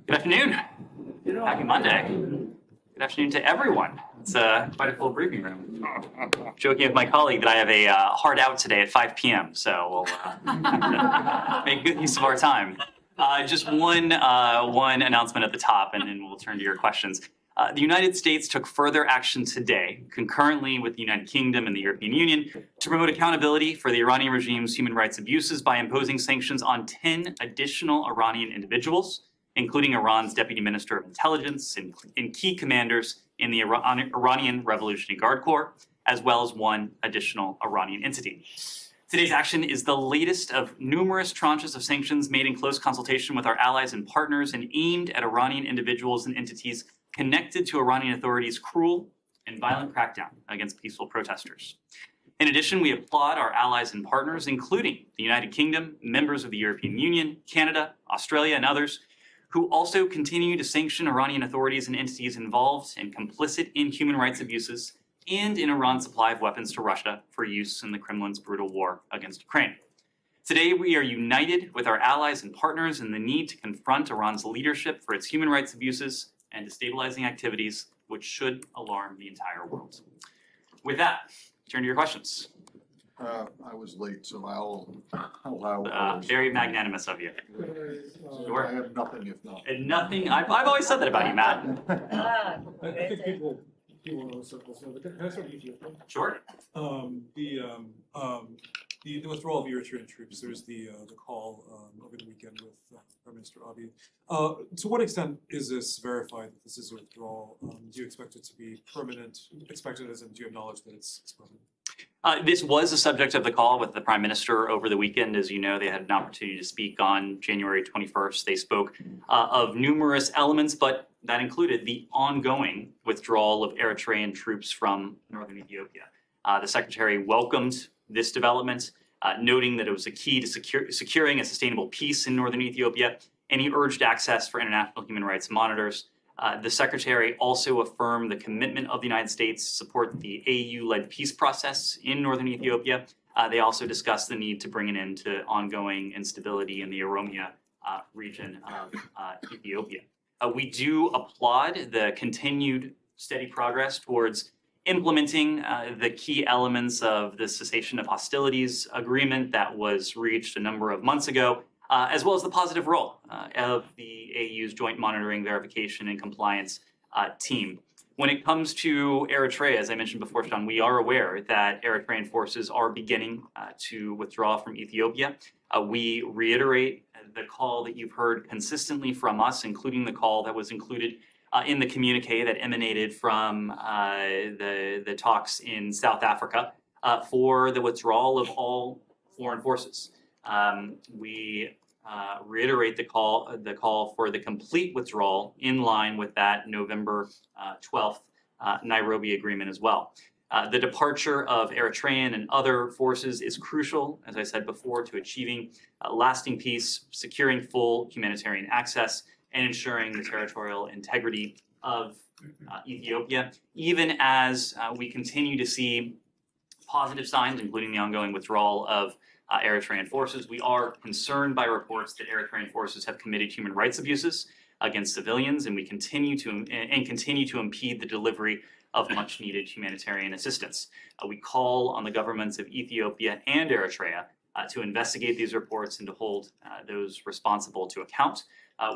Good afternoon. Happy Monday. Good afternoon to everyone. It's quite a full briefing room. Joking with my colleague that I have a hard out today at 5 p.m., so we'll make good use of our time. Just one announcement at the top, and then we'll turn to your questions. The United States took further action today, concurrently with the United Kingdom and the European Union, to promote accountability for the Iranian regime's human rights abuses by imposing sanctions on 10 additional Iranian individuals, including Iran's Deputy Minister of Intelligence and key commanders in the Iranian Revolutionary Guard Corps, as well as one additional Iranian entity. Today's action is the latest of numerous tranches of sanctions made in close consultation with our allies and partners and aimed at Iranian individuals and entities connected to Iranian authorities' cruel and violent crackdown against peaceful protesters. In addition, we applaud our allies and partners, including the United Kingdom, members of the European Union, Canada, Australia, and others, who also continue to sanction Iranian authorities and entities involved and complicit in human rights abuses and in Iran's supply of weapons to Russia for use in the Kremlin's brutal war against Ukraine. Today, we are united with our allies and partners in the need to confront Iran's leadership for its human rights abuses and destabilizing activities, which should alarm the entire world. With that, turn to your questions. I was late, so I'll allow. Very magnanimous of you. Sure. I have nothing if not. And nothing, I've always said that about you, Matt. I think people know circles. So can I start with you? Sure. The withdrawal of Eritrean troops. There's the call over the weekend with Prime Minister Abiy. To what extent is this verified that this is a withdrawal? Do you expect it to be permanent? Expected as in, do you have knowledge that it's permanent? This was a subject of the call with the Prime Minister over the weekend. As you know, they had an opportunity to speak on January 21st. They spoke of numerous elements, but that included the ongoing withdrawal of Eritrean troops from northern Ethiopia. The Secretary welcomed this development, noting that it was a key to securing a sustainable peace in northern Ethiopia, and he urged access for international human rights monitors. The Secretary also affirmed the commitment of the United States to support the AU-led peace process in northern Ethiopia. They also discussed the need to bring an end to ongoing instability in the Oromia region of Ethiopia. We do applaud the continued steady progress towards implementing the key elements of the cessation of hostilities agreement that was reached a number of months ago, as well as the positive role of the AU's Joint Monitoring, Verification, and Compliance team. When it comes to Eritrea, as I mentioned before, Sean, we are aware that Eritrean forces are beginning to withdraw from Ethiopia. We reiterate the call that you've heard consistently from us, including the call that was included in the communique that emanated from the talks in South Africa for the withdrawal of all foreign forces. We reiterate the call for the complete withdrawal in line with that November 12th Nairobi agreement as well. The departure of Eritrean and other forces is crucial, as I said before, to achieving lasting peace, securing full humanitarian access, and ensuring the territorial integrity of Ethiopia, even as we continue to see positive signs, including the ongoing withdrawal of Eritrean forces. We are concerned by reports that Eritrean forces have committed human rights abuses against civilians, and we continue to impede the delivery of much-needed humanitarian assistance. We call on the governments of Ethiopia and Eritrea to investigate these reports and to hold those responsible to account.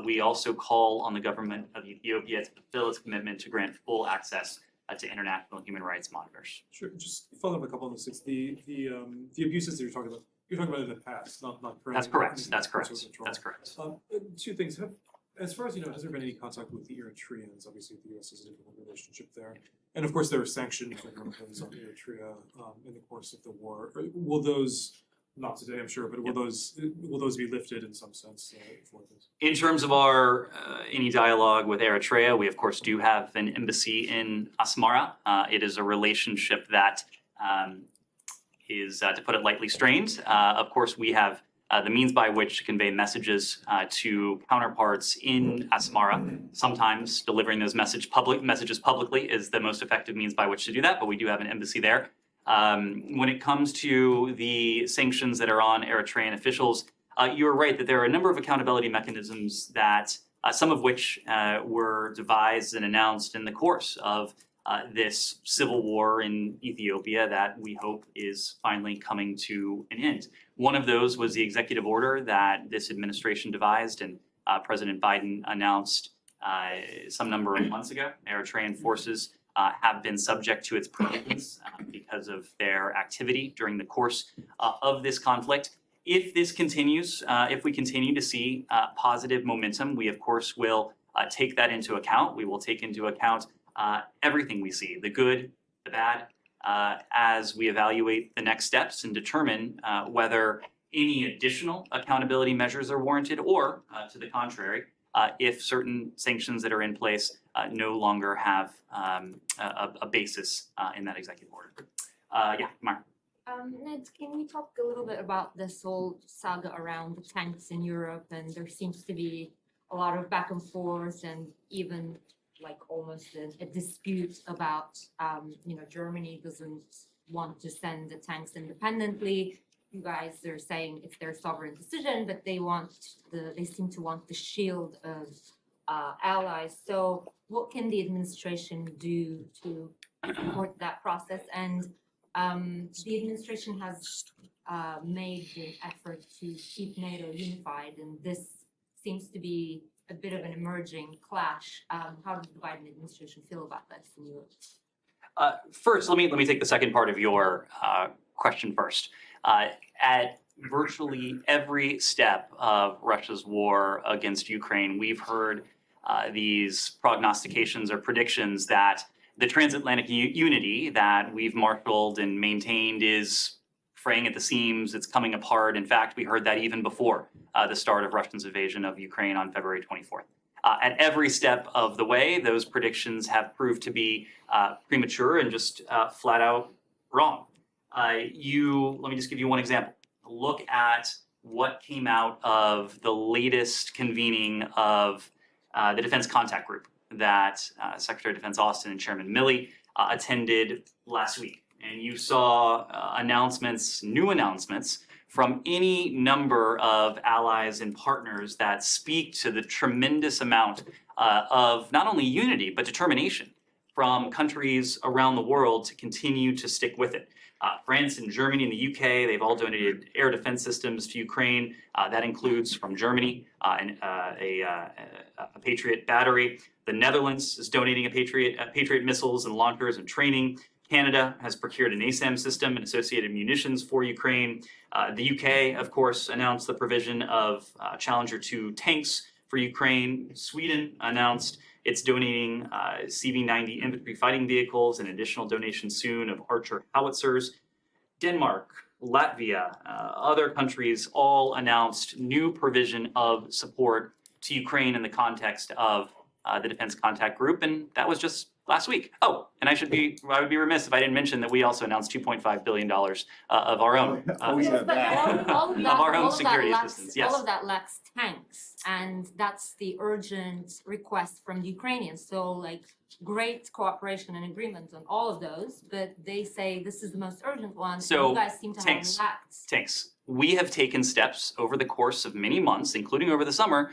We also call on the government of Ethiopia to fulfill its commitment to grant full access to international human rights monitors. Sure. Just following up a couple of those things. The abuses that you're talking about in the past, not currently. That's correct. That's correct. That's correct. Two things. As far as you know, has there been any contact with the Eritreans? Obviously, the U.S. has a difficult relationship there, and of course, there were sanctions that were imposed on Eritrea in the course of the war. Will those, not today, I'm sure, but will those be lifted in some sense for this? In terms of our any dialogue with Eritrea, we of course do have an embassy in Asmara. It is a relationship that is, to put it lightly, strained. Of course, we have the means by which to convey messages to counterparts in Asmara. Sometimes delivering those messages publicly is the most effective means by which to do that, but we do have an embassy there. When it comes to the sanctions that are on Eritrean officials, you're right that there are a number of accountability mechanisms that some of which were devised and announced in the course of this civil war in Ethiopia that we hope is finally coming to an end. One of those was the executive order that this administration devised and President Biden announced some number of months ago. Eritrean forces have been subject to its provisions because of their activity during the course of this conflict. If this continues, if we continue to see positive momentum, we of course will take that into account. We will take into account everything we see, the good, the bad, as we evaluate the next steps and determine whether any additional accountability measures are warranted or, to the contrary, if certain sanctions that are in place no longer have a basis in that executive order. Yeah, Mark. Ned, can we talk a little bit about this whole saga around the tanks in Europe? And there seems to be a lot of back and forth and even like almost a dispute about, Germany doesn't want to send the tanks independently. You guys are saying it's their sovereign decision, but they seem to want the shield of allies. So what can the administration do to support that process? And the administration has made an effort to keep NATO unified, and this seems to be a bit of an emerging clash. How does the Biden administration feel about this in Europe? First, let me take the second part of your question first. At virtually every step of Russia's war against Ukraine, we've heard these prognostications or predictions that the transatlantic unity that we've marshaled and maintained is fraying at the seams, it's coming apart. In fact, we heard that even before the start of Russia's invasion of Ukraine on February 24th. At every step of the way, those predictions have proved to be premature and just flat out wrong. Let me just give you one example. Look at what came out of the latest convening of the Defense Contact Group that Secretary of Defense Austin and Chairman Milley attended last week. And you saw new announcements from any number of allies and partners that speak to the tremendous amount of not only unity, but determination from countries around the world to continue to stick with it. France and Germany and the UK, they've all donated air defense systems to Ukraine. That includes from Germany a Patriot battery. The Netherlands is donating a Patriot missiles and launchers and training. Canada has procured an ASAM system and associated munitions for Ukraine. The UK, of course, announced the provision of Challenger 2 tanks for Ukraine. Sweden announced it's donating CV-90 infantry fighting vehicles, an additional donation soon of Archer howitzers. Denmark, Latvia, other countries all announced new provision of support to Ukraine in the context of the Defense Contact Group, and that was just last week. Oh, and I would be remiss if I didn't mention that we also announced $2.5 billion of our own security assistance. Yes. All of that lacks tanks, and that's the urgent request from the Ukrainians. So, like, great cooperation and agreement on all of those, but they say this is the most urgent one. So you guys seem to have lacked. Tanks. We have taken steps over the course of many months, including over the summer,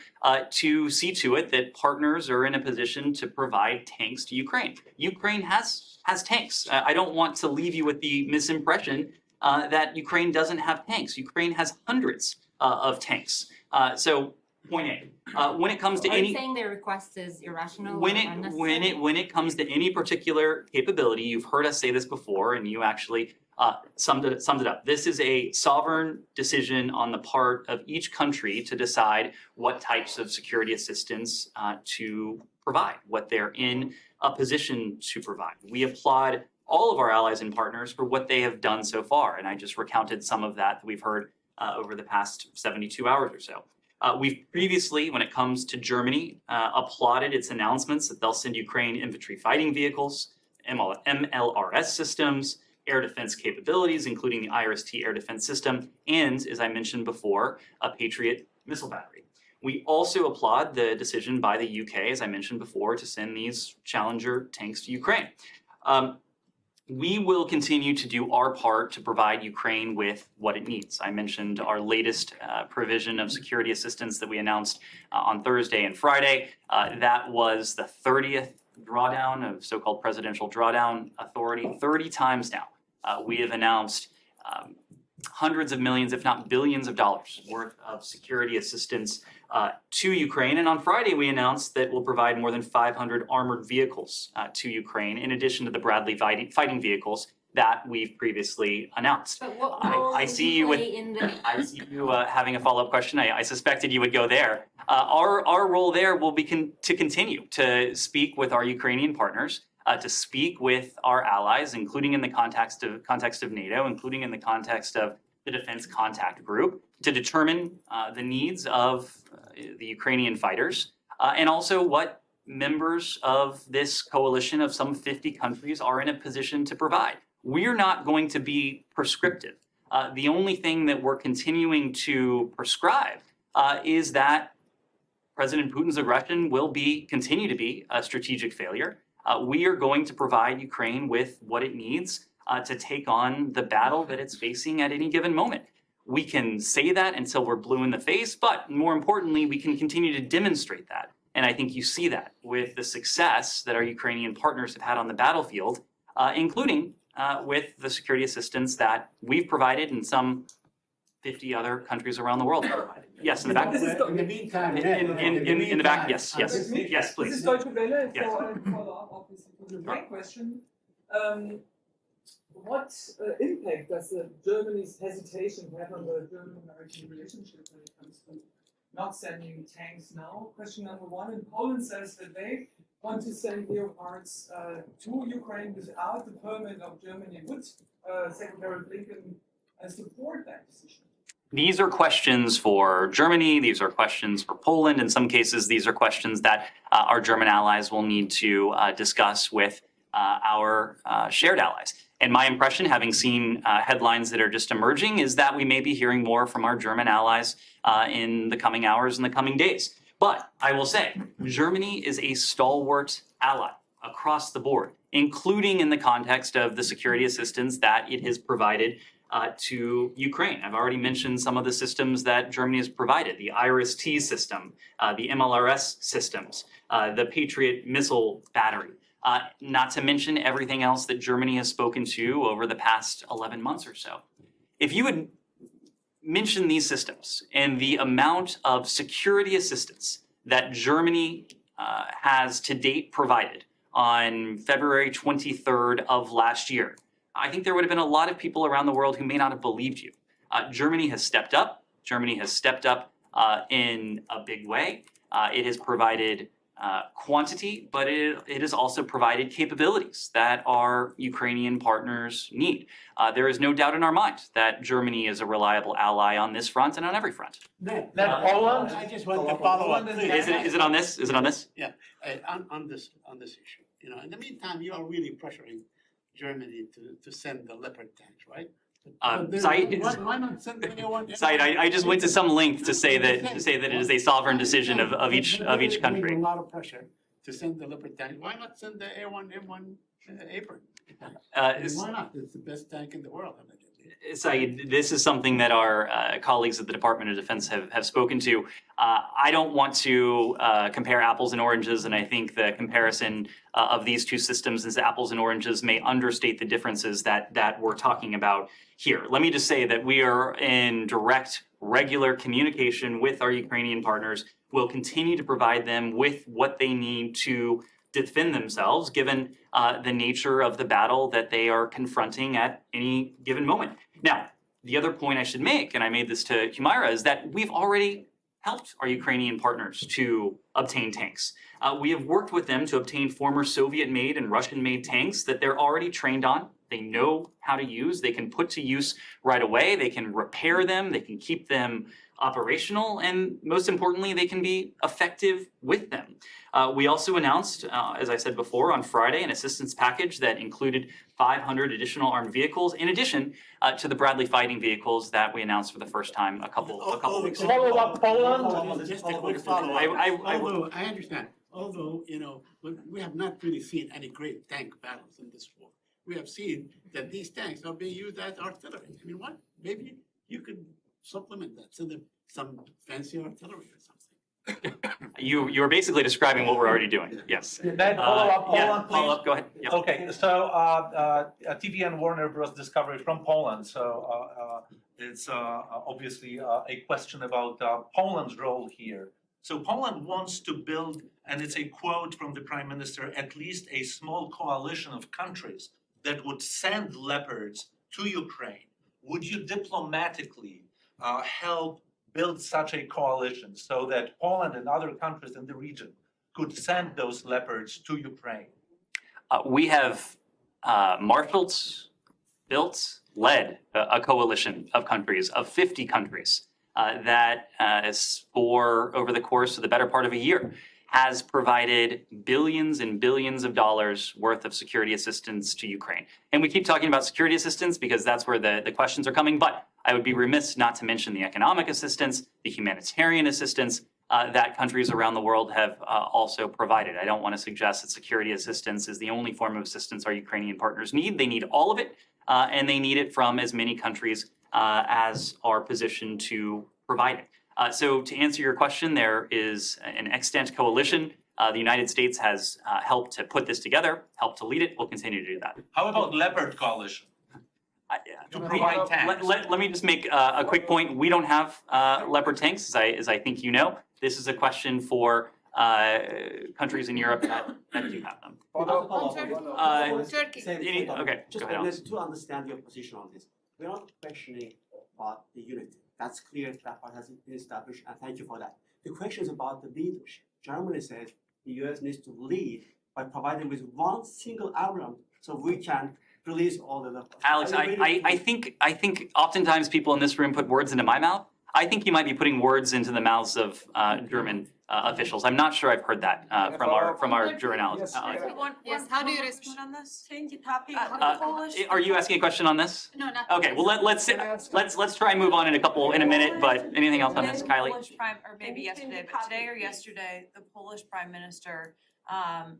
to see to it that partners are in a position to provide tanks to Ukraine. Ukraine has tanks. I don't want to leave you with the misimpression that Ukraine doesn't have tanks. Ukraine has hundreds of tanks. So point A. When it comes to Are you saying their request is irrational or unnecessary? When it comes to any particular capability, you've heard us say this before, and you actually summed it up. This is a sovereign decision on the part of each country to decide what types of security assistance to provide, what they're in a position to provide. We applaud all of our allies and partners for what they have done so far, and I just recounted some of that we've heard over the past 72 hours or so. We've previously, when it comes to Germany, applauded its announcements that they'll send Ukraine infantry fighting vehicles, MLRS systems, air defense capabilities, including the IRIS-T air defense system, and, as I mentioned before, a Patriot missile battery. We also applaud the decision by the UK, as I mentioned before, to send these Challenger tanks to Ukraine. We will continue to do our part to provide Ukraine with what it needs. I mentioned our latest provision of security assistance that we announced on Thursday and Friday. That was the 30th drawdown of so-called presidential drawdown authority. 30 times now, we have announced hundreds of millions, if not billions of dollars worth of security assistance to Ukraine. And on Friday, we announced that we'll provide more than 500 armored vehicles to Ukraine, in addition to the Bradley fighting vehicles that we've previously announced. But what I role see do you with- play in the I see you having a follow-up question. I suspected you would go there. Our role there will be to continue to speak with our Ukrainian partners, to speak with our allies, including in the context of NATO, including in the context of the Defense Contact Group, to determine the needs of the Ukrainian fighters, and also what members of this coalition of some 50 countries are in a position to provide. We're not going to be prescriptive. The only thing that we're continuing to prescribe is that President Putin's aggression will continue to be a strategic failure. We are going to provide Ukraine with what it needs to take on the battle that it's facing at any given moment. We can say that until we're blue in the face, but more importantly, we can continue to demonstrate that. And I think you see that with the success that our Ukrainian partners have had on the battlefield, including with the security assistance that we've provided and some 50 other countries around the world have provided. Yes, in the back. In the meantime, In the back, yes, This yes, please. This is Deutsche Welle Yes. for a follow-up, obviously, to the main question. What impact does Germany's hesitation have on the German-American relationship when it comes to not sending tanks now? Question number one. And Poland says that they want to send Leopards to Ukraine without the permit of Germany. Would Secretary Blinken support that decision? These are questions for Germany. These are questions for Poland. In some cases, these are questions that our German allies will need to discuss with our shared allies. And my impression, having seen headlines that are just emerging, is that we may be hearing more from our German allies in the coming hours and the coming days. But I will say, Germany is a stalwart ally across the board, including in the context of the security assistance that it has provided to Ukraine. I've already mentioned some of the systems that Germany has provided, the IRIS-T system, the MLRS systems, the Patriot missile battery, not to mention everything else that Germany has spoken to over the past 11 months or so. If you would mention these systems and the amount of security assistance that Germany has to date provided on February 23rd of last year, I think there would have been a lot of people around the world who may not have believed you. Germany has stepped up. Germany has stepped up in a big way. It has provided quantity, but it has also provided capabilities that our Ukrainian partners need. There is no doubt in our mind that Germany is a reliable ally on this front and on every front. Poland? I just want to follow up. Is it on this? Is it on this? Yeah, on this issue. You know, in the meantime, you are really pressuring Germany to send the Leopard tanks, right? Said, Why not send anyone? Said, I just went to some length to say that it is a sovereign decision of each country. A lot of pressure to send the Leopard tank. Why not send the A1M1 Apron? Why not? It's the best tank in the world. Said, this is something that our colleagues at the Department of Defense have spoken to. I don't want to compare apples and oranges, and I think the comparison of these two systems as apples and oranges may understate the differences that we're talking about here. Let me just say that we are in direct, regular communication with our Ukrainian partners. We'll continue to provide them with what they need to defend themselves, given the nature of the battle that they are confronting at any given moment. Now, the other point I should make, and I made this to Humaira, is that we've already helped our Ukrainian partners to obtain tanks. We have worked with them to obtain former Soviet-made and Russian-made tanks that they're already trained on. They know how to use. They can put to use right away. They can repair them. They can keep them operational, and most importantly, they can be effective with them. We also announced, as I said before, on Friday, an assistance package that included 500 additional armed vehicles, in addition to the Bradley fighting vehicles that we announced for the first time a couple weeks ago. Follow up Poland. Just a quick follow up. I understand. Although, you know, we have not really seen any great tank battles in this war. we have seen that these tanks are being used as artillery. I mean, what? Maybe you could supplement that, send them some fancy artillery or something. You're basically describing what we're already doing, yes. Then follow up, Yeah, please. follow up, go ahead. Yep. Okay, so TV and Warner Bros. Discovery from Poland. So it's obviously a question about Poland's role here. So Poland wants to build, and it's a quote from the Prime Minister, at least a small coalition of countries that would send Leopards to Ukraine. Would you diplomatically help build such a coalition so that Poland and other countries in the region could send those Leopards to Ukraine? We have marshaled, built, led a coalition of countries, of 50 countries, that for over the course of the better part of a year has provided billions and billions of dollars worth of security assistance to Ukraine. And we keep talking about security assistance because that's where the questions are coming, but I would be remiss not to mention the economic assistance, the humanitarian assistance that countries around the world have also provided. I don't want to suggest that security assistance is the only form of assistance our Ukrainian partners need. They need all of it, and they need it from as many countries as are positioned to provide it. So to answer your question, there is an extant coalition. The United States has helped to put this together, helped to lead it. We'll continue to do that. How about Leopard coalition? To provide tanks. Let me just make a quick point. We don't have Leopard tanks, as I think you know. This is a question for countries in Europe that do have them. Turkey. Okay, Just go ahead, Alex. to understand your position on this, we're not questioning about the unity. That's clear, that part has been established, and thank you for that. The question is about the leadership. Germany says the US needs to lead by providing with one single arm so we can release all the Leopards. Alex, I think oftentimes people in this room put words into my mouth. I think you might be putting words into the mouths of German officials. I'm not sure I've heard that from our German allies. Yes, how do you respond on this? Change the topic. Are you asking a question on this? No, not. Okay, well let's try and move on in a minute. But anything else on this, Kylie? Or maybe yesterday, but today or yesterday, the Polish Prime Minister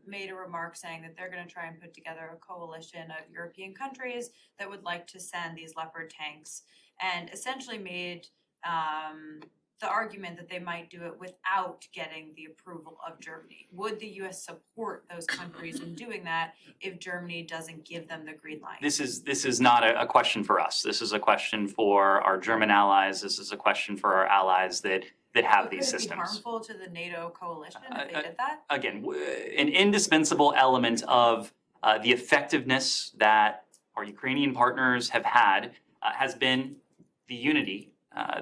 made a remark saying that they're going to try and put together a coalition of European countries that would like to send these Leopard tanks, and essentially made the argument that they might do it without getting the approval of Germany. Would the US support those countries in doing that if Germany doesn't give them the green light? This is not a question for us. This is a question for our German allies. This is a question for our allies that have these systems. Could it be harmful to the NATO coalition if they did that? Again, an indispensable element of the effectiveness that our Ukrainian partners have had has been the unity,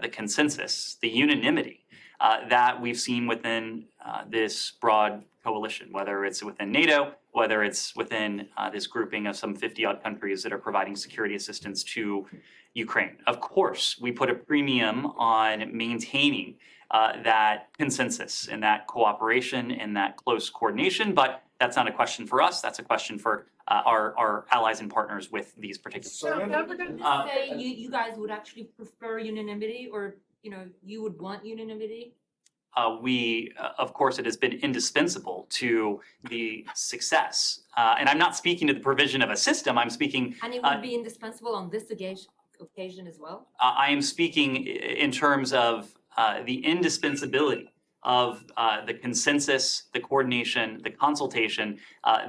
the consensus, the unanimity that we've seen within this broad coalition, whether it's within NATO, whether it's within this grouping of some 50-odd countries that are providing security assistance to Ukraine. Of course, we put a premium on maintaining that consensus and that cooperation and that close coordination, but that's not a question for us. That's a question for our allies and partners with these particular. So if I were going to say you guys would actually prefer unanimity, or you would want unanimity? Of course, it has been indispensable to the success. And I'm not speaking to the provision of a system. I'm speaking. And it would be indispensable on this occasion as well? I am speaking in terms of the indispensability of the consensus, the coordination, the consultation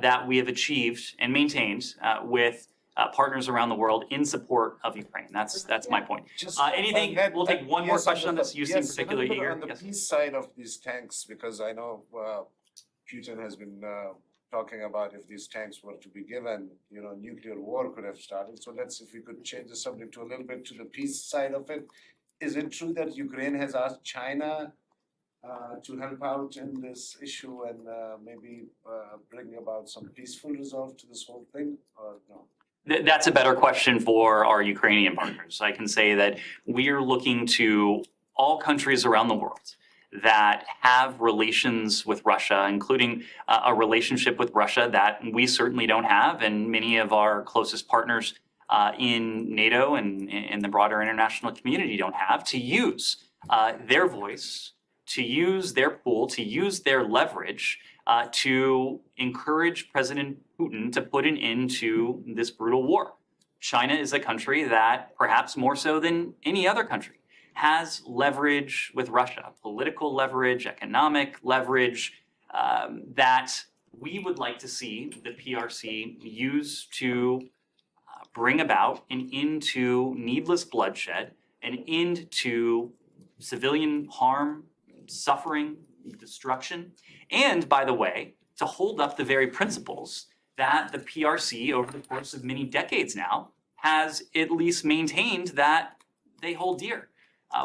that we have achieved and maintained with partners around the world in support of Ukraine. That's my point. Anything? We'll take one more question on this. You seem particularly eager. On the peace side of these tanks, because I know Putin has been talking about if these tanks were to be given, nuclear war could have started. So if we could change the subject to a little bit to the peace side of it. Is it true that Ukraine has asked China to help out in this issue and maybe bring about some peaceful resolve to this whole thing, or no? That's a better question for our Ukrainian partners. I can say that we are looking to all countries around the world that have relations with Russia, including a relationship with Russia that we certainly don't have, and many of our closest partners in NATO and in the broader international community don't have, to use their voice to use their pool, to use their leverage to encourage President Putin to put an end to this brutal war. China is a country that, perhaps more so than any other country, has leverage with Russia, political leverage, economic leverage, that we would like to see the PRC use to bring about an end to needless bloodshed, an end to civilian harm, suffering, destruction, and, by the way, to hold up the very principles that the PRC, over the course of many decades now, has at least maintained that they hold dear.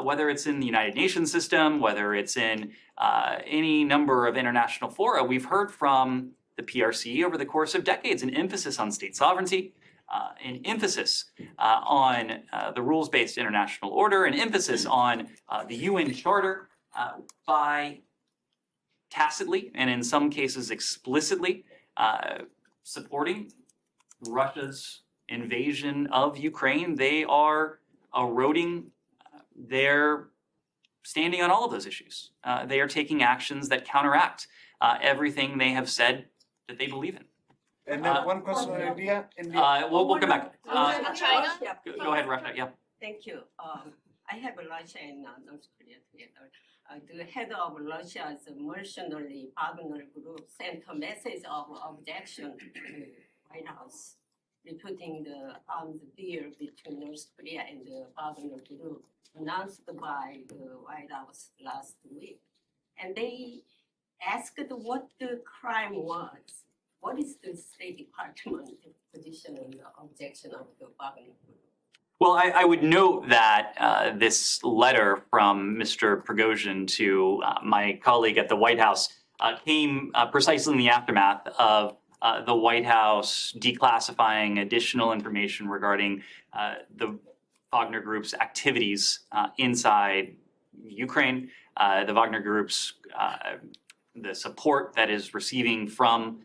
Whether it's in the United Nations system, whether it's in any number of international fora, we've heard from the PRC over the course of decades an emphasis on state sovereignty, an emphasis on the rules-based international order, an emphasis on the UN Charter by tacitly and in some cases explicitly supporting Russia's invasion of Ukraine. They are eroding their standing on all of those issues. They are taking actions that counteract everything they have said that they believe in. And then one question on India. We'll come back. China? Go ahead, Russia. Yeah. Thank you. I have Russia and North Korea together. The head of Russia's mercenary Wagner group sent a message of objection to the White House, reporting the armed deal between North Korea and the Wagner group announced by the White House last week. And they asked what the crime was. What is the State Department position on the objection of the Wagner group? Well, I would note that this letter from Mr. Prigozhin to my colleague at the White House came precisely in the aftermath of the White House declassifying additional information regarding the Wagner Group's activities inside Ukraine, the Wagner Group's the support that is receiving from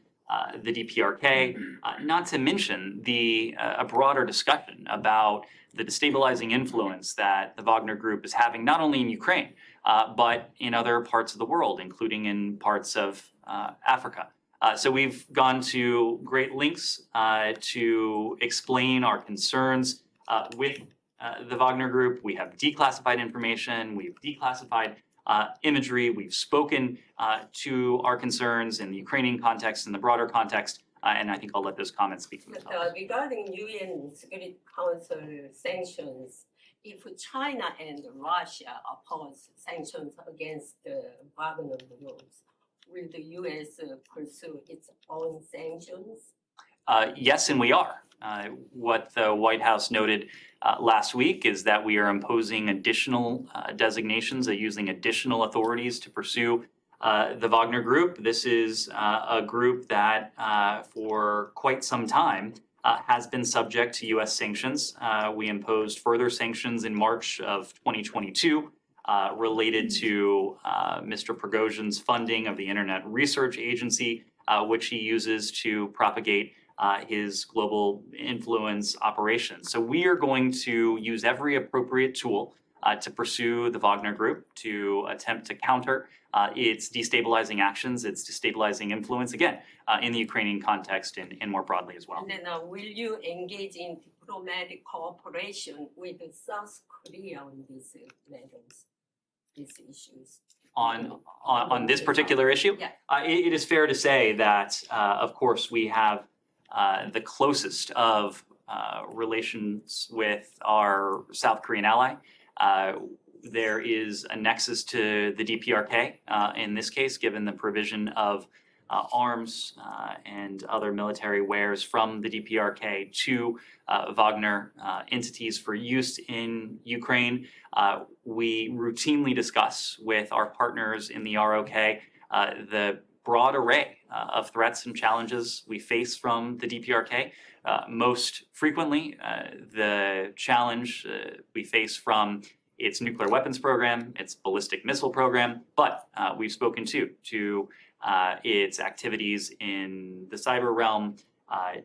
the DPRK, not to mention a broader discussion about the destabilizing influence that the Wagner Group is having, not only in Ukraine, but in other parts of the world, including in parts of Africa. So we've gone to great lengths to explain our concerns with the Wagner Group. We have declassified information, we've declassified imagery, we've spoken to our concerns in the Ukrainian context, in the broader context, and I think I'll let those comments speak for themselves. Regarding UN Security Council sanctions, if China and Russia oppose sanctions against the Wagner groups, will the US pursue its own sanctions? Yes, and we are. What the White House noted last week is that we are imposing additional designations, using additional authorities to pursue the Wagner Group. This is a group that for quite some time has been subject to US sanctions. We imposed further sanctions in March of 2022 related to Mr. Prigozhin's funding of the Internet Research Agency, which he uses to propagate his global influence operations. So we are going to use every appropriate tool to pursue the Wagner Group, to attempt to counter its destabilizing actions, its destabilizing influence, again, in the Ukrainian context and more broadly as well. And then will you engage in diplomatic cooperation with South Korea on these matters, these issues? On this particular issue? Yeah. It is fair to say that, of course, we have the closest of relations with our South Korean ally. There is a nexus to the DPRK in this case, given the provision of arms and other military wares from the DPRK to Wagner entities for use in Ukraine. We routinely discuss with our partners in the ROK the broad array of threats and challenges we face from the DPRK. Most frequently, the challenge we face from its nuclear weapons program, its ballistic missile program, but we've spoken to its activities in the cyber realm,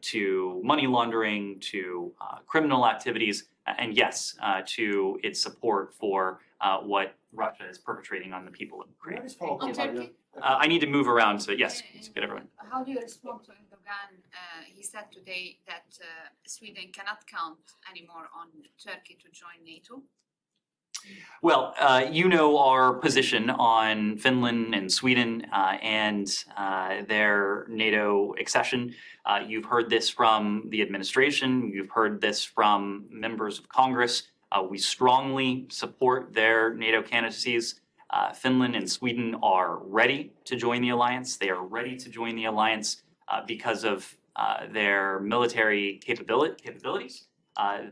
to money laundering, to criminal activities, and yes, to its support for what Russia is perpetrating on the people of Can I Ukraine. just follow up On on that? Turkey? I need to move around, so yes, to get everyone. How do you respond to Erdogan? He said today that Sweden cannot count anymore on Turkey to join NATO. Well, you know our position on Finland and Sweden and their NATO accession. You've heard this from the administration. You've heard this from members of Congress. We strongly support their NATO candidacies. Finland and Sweden are ready to join the alliance. They are ready to join the alliance because of their military capabilities.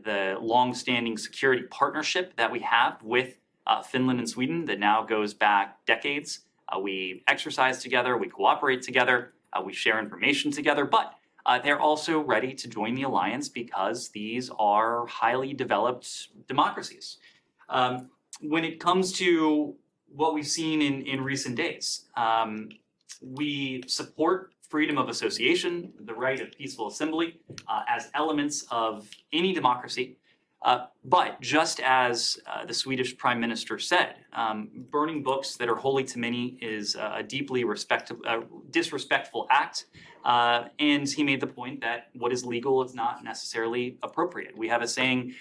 The long-standing security partnership that we have with Finland and Sweden that now goes back decades. We exercise together, we cooperate together, we share information together, but they're also ready to join the alliance because these are highly developed democracies. When it comes to what we've seen in recent days, we support freedom of association, the right of peaceful assembly, as elements of any democracy. But just as the Swedish Prime Minister said, burning books that are holy to many is a deeply disrespectful act. And he made the point that what is legal is not necessarily appropriate. We have a saying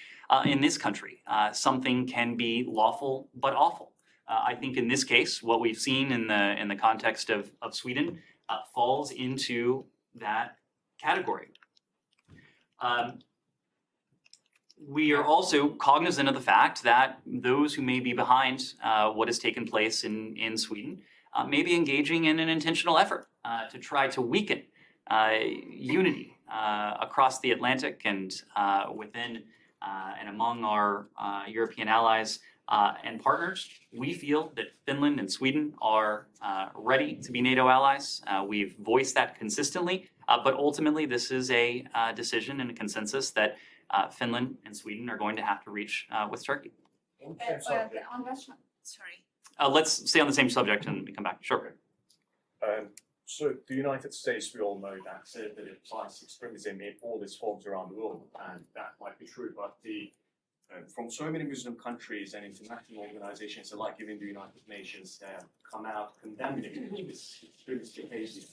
in this country, something can be lawful but awful. I think in this case, what we've seen in the context of Sweden falls into that category. We are also cognizant of the fact that those who may be behind what has taken place in Sweden may be engaging in an intentional effort to try to weaken unity across the Atlantic and within and among our European allies and partners. We feel that Finland and Sweden are ready to be NATO allies. We've voiced that consistently, but ultimately this is a decision and a consensus that Finland and Sweden are going to have to reach with Turkey. On Russia, sorry. Let's stay on the same subject and come back. Sure. So the United States, we all know that, said that it applies extremism in all its forms around the world, and that might be true, but from so many Muslim countries and international organizations alike, even the United Nations, come out condemning this extremist behavior.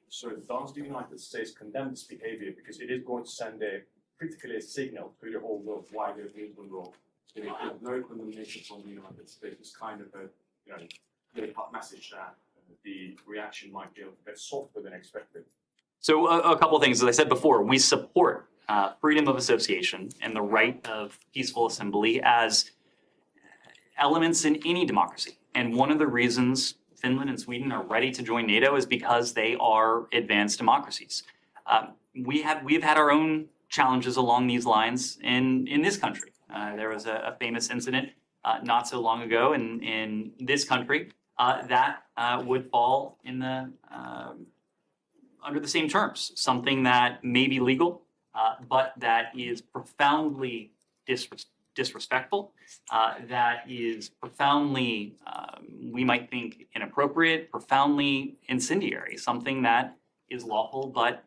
So does the United States condemn this behavior, because it is going to send a pretty clear signal to the whole world why there's Muslim role. So if there's no condemnation from the United States, it's kind of a clear-cut message that the reaction might be a bit softer than expected. So a couple of things. As I said before, we support freedom of association and the right of peaceful assembly as elements in any democracy. And one of the reasons Finland and Sweden are ready to join NATO is because they are advanced democracies. We've had our own challenges along these lines in this country. There was a famous incident not so long ago in this country that would fall in the under the same terms, something that may be legal, but that is profoundly disrespectful, that is profoundly, we might think, inappropriate, profoundly incendiary, something that is lawful, but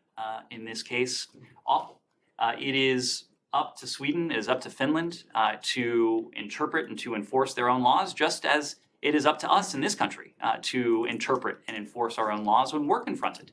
in this case, awful. It is up to Sweden, it is up to Finland to interpret and to enforce their own laws, just as it is up to us in this country to interpret and enforce our own laws when we're confronted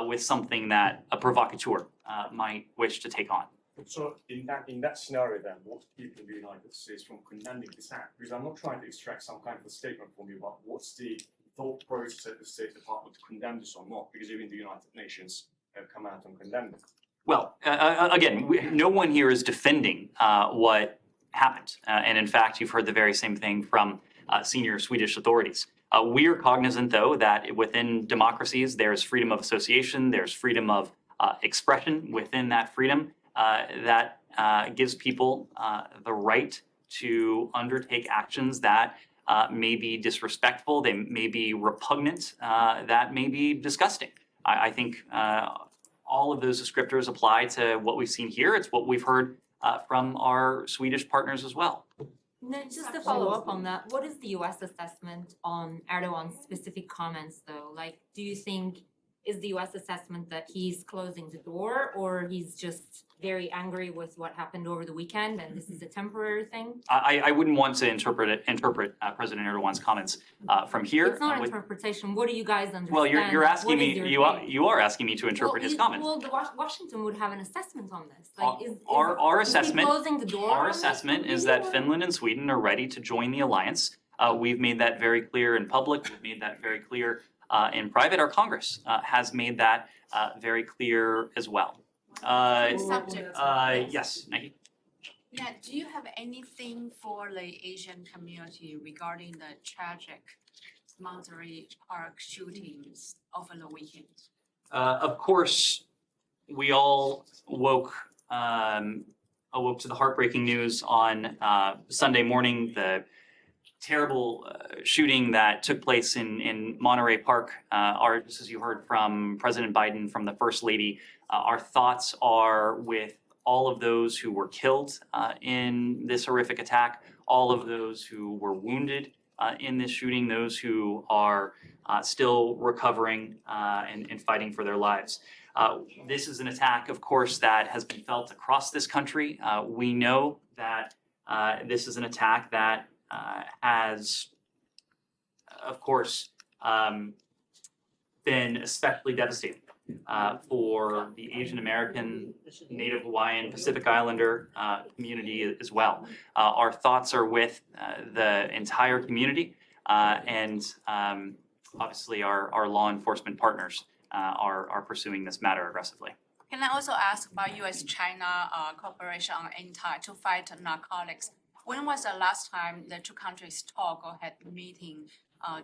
with something that a provocateur might wish to take on. So in that scenario then, what's keeping the United States from condemning this act? Because I'm not trying to extract some kind of a statement from you, but what's the thought process at the State Department to condemn this or not? Because even the United Nations have come out and condemned it. Well, again, no one here is defending what happened. And in fact, you've heard the very same thing from senior Swedish authorities. We are cognizant, though, that within democracies, there's freedom of association, there's freedom of expression within that freedom that gives people the right to undertake actions that may be disrespectful, they may be repugnant, that may be disgusting. I think all of those descriptors apply to what we've seen here. It's what we've heard from our Swedish partners as well. No, just to follow up on that, what is the US assessment on Erdogan's specific comments though? Like, do you think is the US assessment that he's closing the door, or he's just very angry with what happened over the weekend and this is a temporary thing? I wouldn't want to interpret President Erdogan's comments from here. It's not interpretation. What do you guys understand? Well, you're asking What is me, your take? you are asking me to interpret his comments. Well, Washington would have an assessment on this. Like, Our is he assessment, closing the door our on this assessment is completely, that or- Finland and Sweden are ready to join the alliance. We've made that very clear in public. We've made that very clear in private. Our Congress has made that very clear as well. Subject. Yes, Nike. Yeah, do you have anything for the Asian community regarding the tragic Monterey Park shootings over the weekend? Of course, we all awoke to the heartbreaking news on Sunday morning, the terrible shooting that took place in Monterey Park. Just as you heard from President Biden, from the First Lady, our thoughts are with all of those who were killed in this horrific attack, all of those who were wounded in this shooting, those who are still recovering and fighting for their lives. This is an attack, of course, that has been felt across this country. We know that this is an attack that has, of course, been especially devastating for the Asian American, Native Hawaiian, Pacific Islander community as well. Our thoughts are with the entire community, and obviously our law enforcement partners are pursuing this matter aggressively. Can I also ask about U.S.-China cooperation on to fight narcotics? When was the last time the two countries talked or had a meeting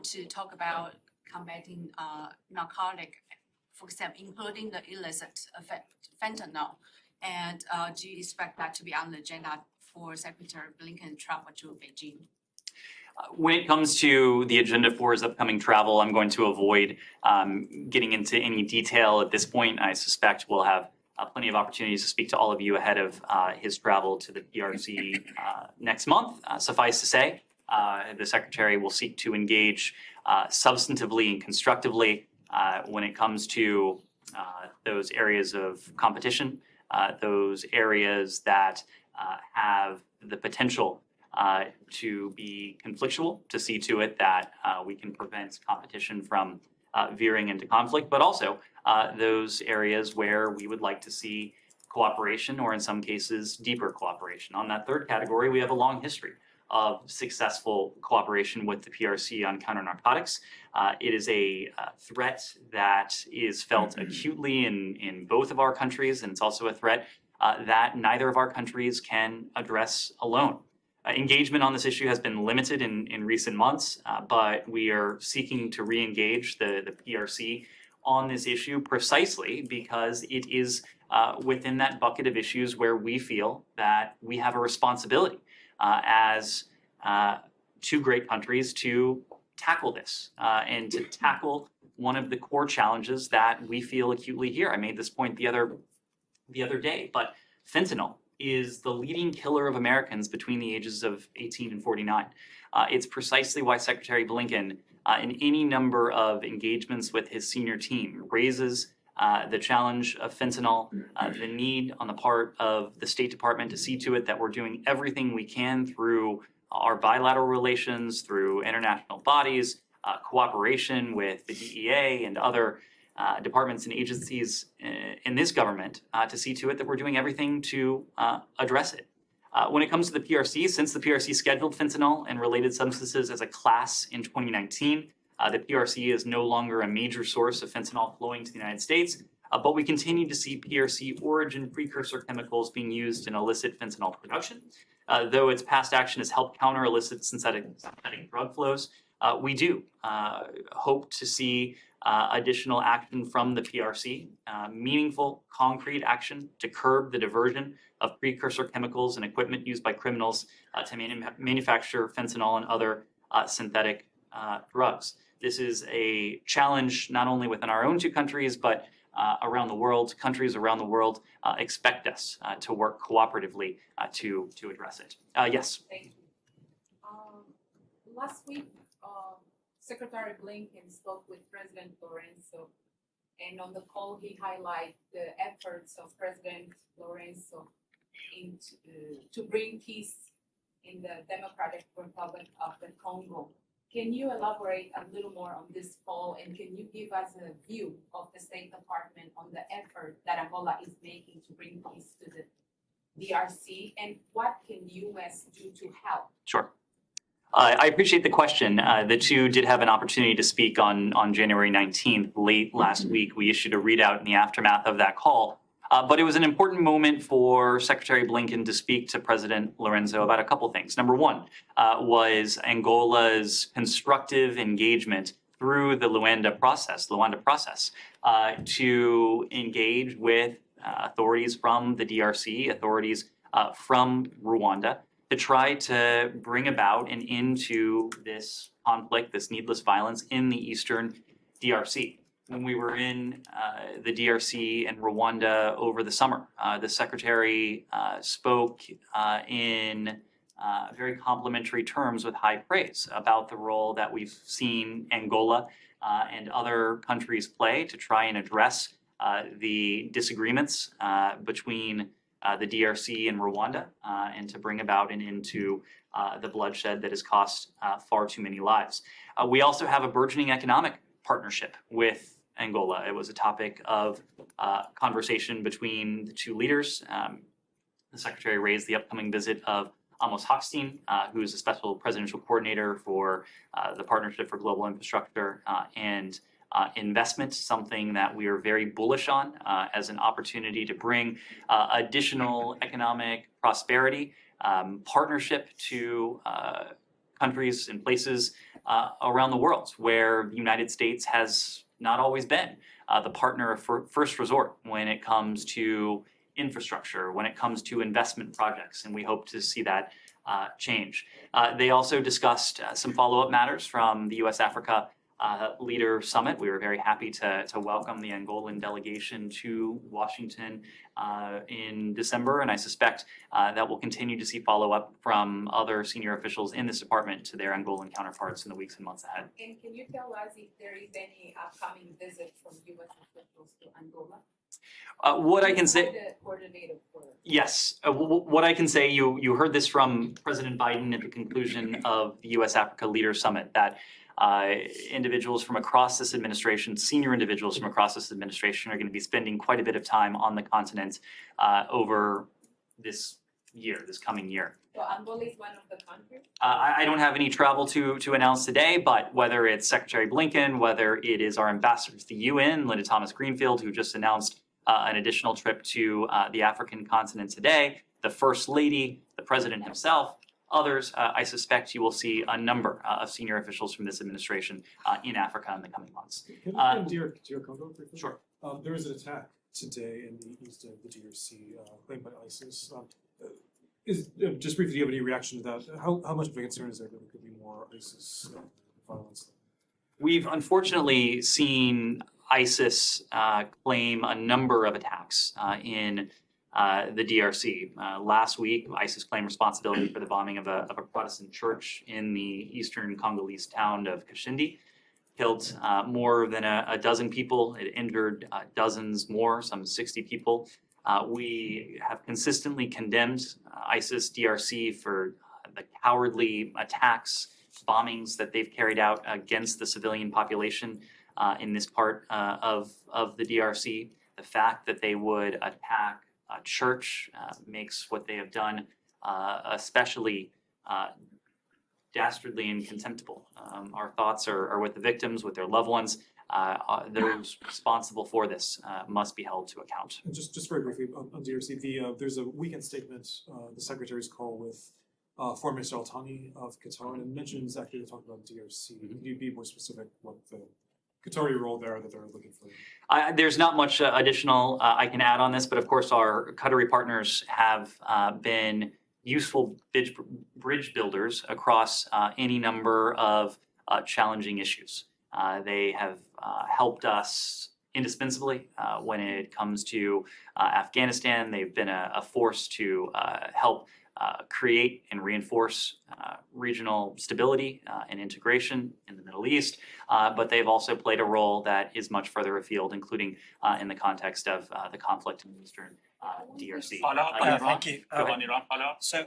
to talk about combating narcotic, for example, including the illicit fentanyl? And do you expect that to be on the agenda for Secretary Blinken travel to Beijing? When it comes to the agenda for his upcoming travel, I'm going to avoid getting into any detail at this point. I suspect we'll have plenty of opportunities to speak to all of you ahead of his travel to the PRC next month. Suffice to say, the Secretary will seek to engage substantively and constructively when it comes to those areas of competition, those areas that have the potential to be conflictual, to see to it that we can prevent competition from veering into conflict, but also those areas where we would like to see cooperation, or in some cases, deeper cooperation. On that third category, we have a long history of successful cooperation with the PRC on counter-narcotics. It is a threat that is felt acutely in both of our countries, and it's also a threat that neither of our countries can address alone. Engagement on this issue has been limited in recent months, but we are seeking to re-engage the PRC on this issue precisely because it is within that bucket of issues where we feel that we have a responsibility as two great countries to tackle this and to tackle one of the core challenges that we feel acutely here. I made this point the other day, but fentanyl is the leading killer of Americans between the ages of 18 and 49. It's precisely why Secretary Blinken, in any number of engagements with his senior team, raises the challenge of fentanyl, the need on the part of the State Department to see to it that we're doing everything we can through our bilateral relations, through international bodies, cooperation with the DEA and other departments and agencies in this government to see to it that we're doing everything to address it. When it comes to the PRC, since the PRC scheduled fentanyl and related substances as a class in 2019, the PRC is no longer a major source of fentanyl flowing to the United States, but we continue to see PRC origin precursor chemicals being used in illicit fentanyl production. Though its past action has helped counter illicit synthetic drug flows, we do hope to see additional action from the PRC, meaningful, concrete action to curb the diversion of precursor chemicals and equipment used by criminals to manufacture fentanyl and other synthetic drugs. This is a challenge not only within our own two countries, but around the world. Countries around the world expect us to work cooperatively to address it. Yes? Thank you. Last week, Secretary Blinken spoke with President Lorenzo, And on the call, he highlighted the efforts of President Lorenzo to bring peace in the Democratic Republic of the Congo. Can you elaborate a little more on this call, and can you give us a view of the State Department on the effort that Angola is making to bring peace to the DRC, and what can the U.S. do to help? Sure. I appreciate the question. The two did have an opportunity to speak on January 19th, late last week. We issued a readout in the aftermath of that call. But it was an important moment for Secretary Blinken to speak to President Lorenzo about a couple things. Number one was Angola's constructive engagement through the Luanda process, to engage with authorities from the DRC, authorities from Rwanda, to try to bring about an end to this conflict, this needless violence in the eastern DRC. When we were in the DRC and Rwanda over the summer, the Secretary spoke in very complimentary terms with high praise about the role that we've seen Angola and other countries play to try and address the disagreements between the DRC and Rwanda, and to bring about an end to the bloodshed that has cost far too many lives. We also have a burgeoning economic partnership with Angola. It was a topic of conversation between the two leaders. The Secretary raised the upcoming visit of Amos Hochstein, who is a special presidential coordinator for the Partnership for Global Infrastructure and investment, something that we are very bullish on as an opportunity to bring additional economic prosperity, partnership to countries and places around the world where the United States has not always been the partner of first resort when it comes to infrastructure, when it comes to investment projects, and we hope to see that change. They also discussed some follow-up matters from the U.S.-Africa Leader Summit. We were very happy to welcome the Angolan delegation to Washington in December, and I suspect that we'll continue to see follow-up from other senior officials in this department to their Angolan counterparts in the weeks and months ahead. And can you tell us if there is any upcoming visit from U.S. officials to Angola? What I can say, The coordinator for yes, what I can say, you heard this from President Biden at the conclusion of the U.S.-Africa Leader Summit, that individuals from across this administration, senior individuals from across this administration, are going to be spending quite a bit of time on the continent over this coming year. So Angola is one of the countries? I don't have any travel to announce today, but whether it's Secretary Blinken, whether it is our ambassador to the UN, Linda Thomas-Greenfield, who just announced an additional trip to the African continent today, the First Lady, the President himself, others, I suspect you will see a number of senior officials from this administration in Africa in the coming months. Can you Dear Congo briefly? Sure. There was an attack today in the east of the DRC claimed by ISIS. Just briefly, do you have any reaction to that? How much of a concern is there that there could be more ISIS violence? We've unfortunately seen ISIS claim a number of attacks in the DRC. Last week, ISIS claimed responsibility for the bombing of a Protestant church in the eastern Congolese town of Kashindi. Killed more than a dozen people. It injured dozens more, some 60 people. We have consistently condemned ISIS DRC for the cowardly attacks, bombings that they've carried out against the civilian population in this part of the DRC. The fact that they would attack a church makes what they have done especially dastardly and contemptible. Our thoughts are with the victims, with their loved ones. Those responsible for this must be held to account. And just very briefly on DRC, there's a weekend statement, the Secretary's call with Foreign Minister Al-Thani of Qatar, and it mentions actually to talk about DRC. Can you be more specific what the Qatari role there that they're looking for? There's not much additional I can add on this, but of course our Qatari partners have been useful bridge builders across any number of challenging issues. They have helped us indispensably when it comes to Afghanistan. They've been a force to help create and reinforce regional stability and integration in the Middle East, but they've also played a role that is much further afield, including in the context of the conflict in the Eastern DRC. Thank you. Go ahead. So,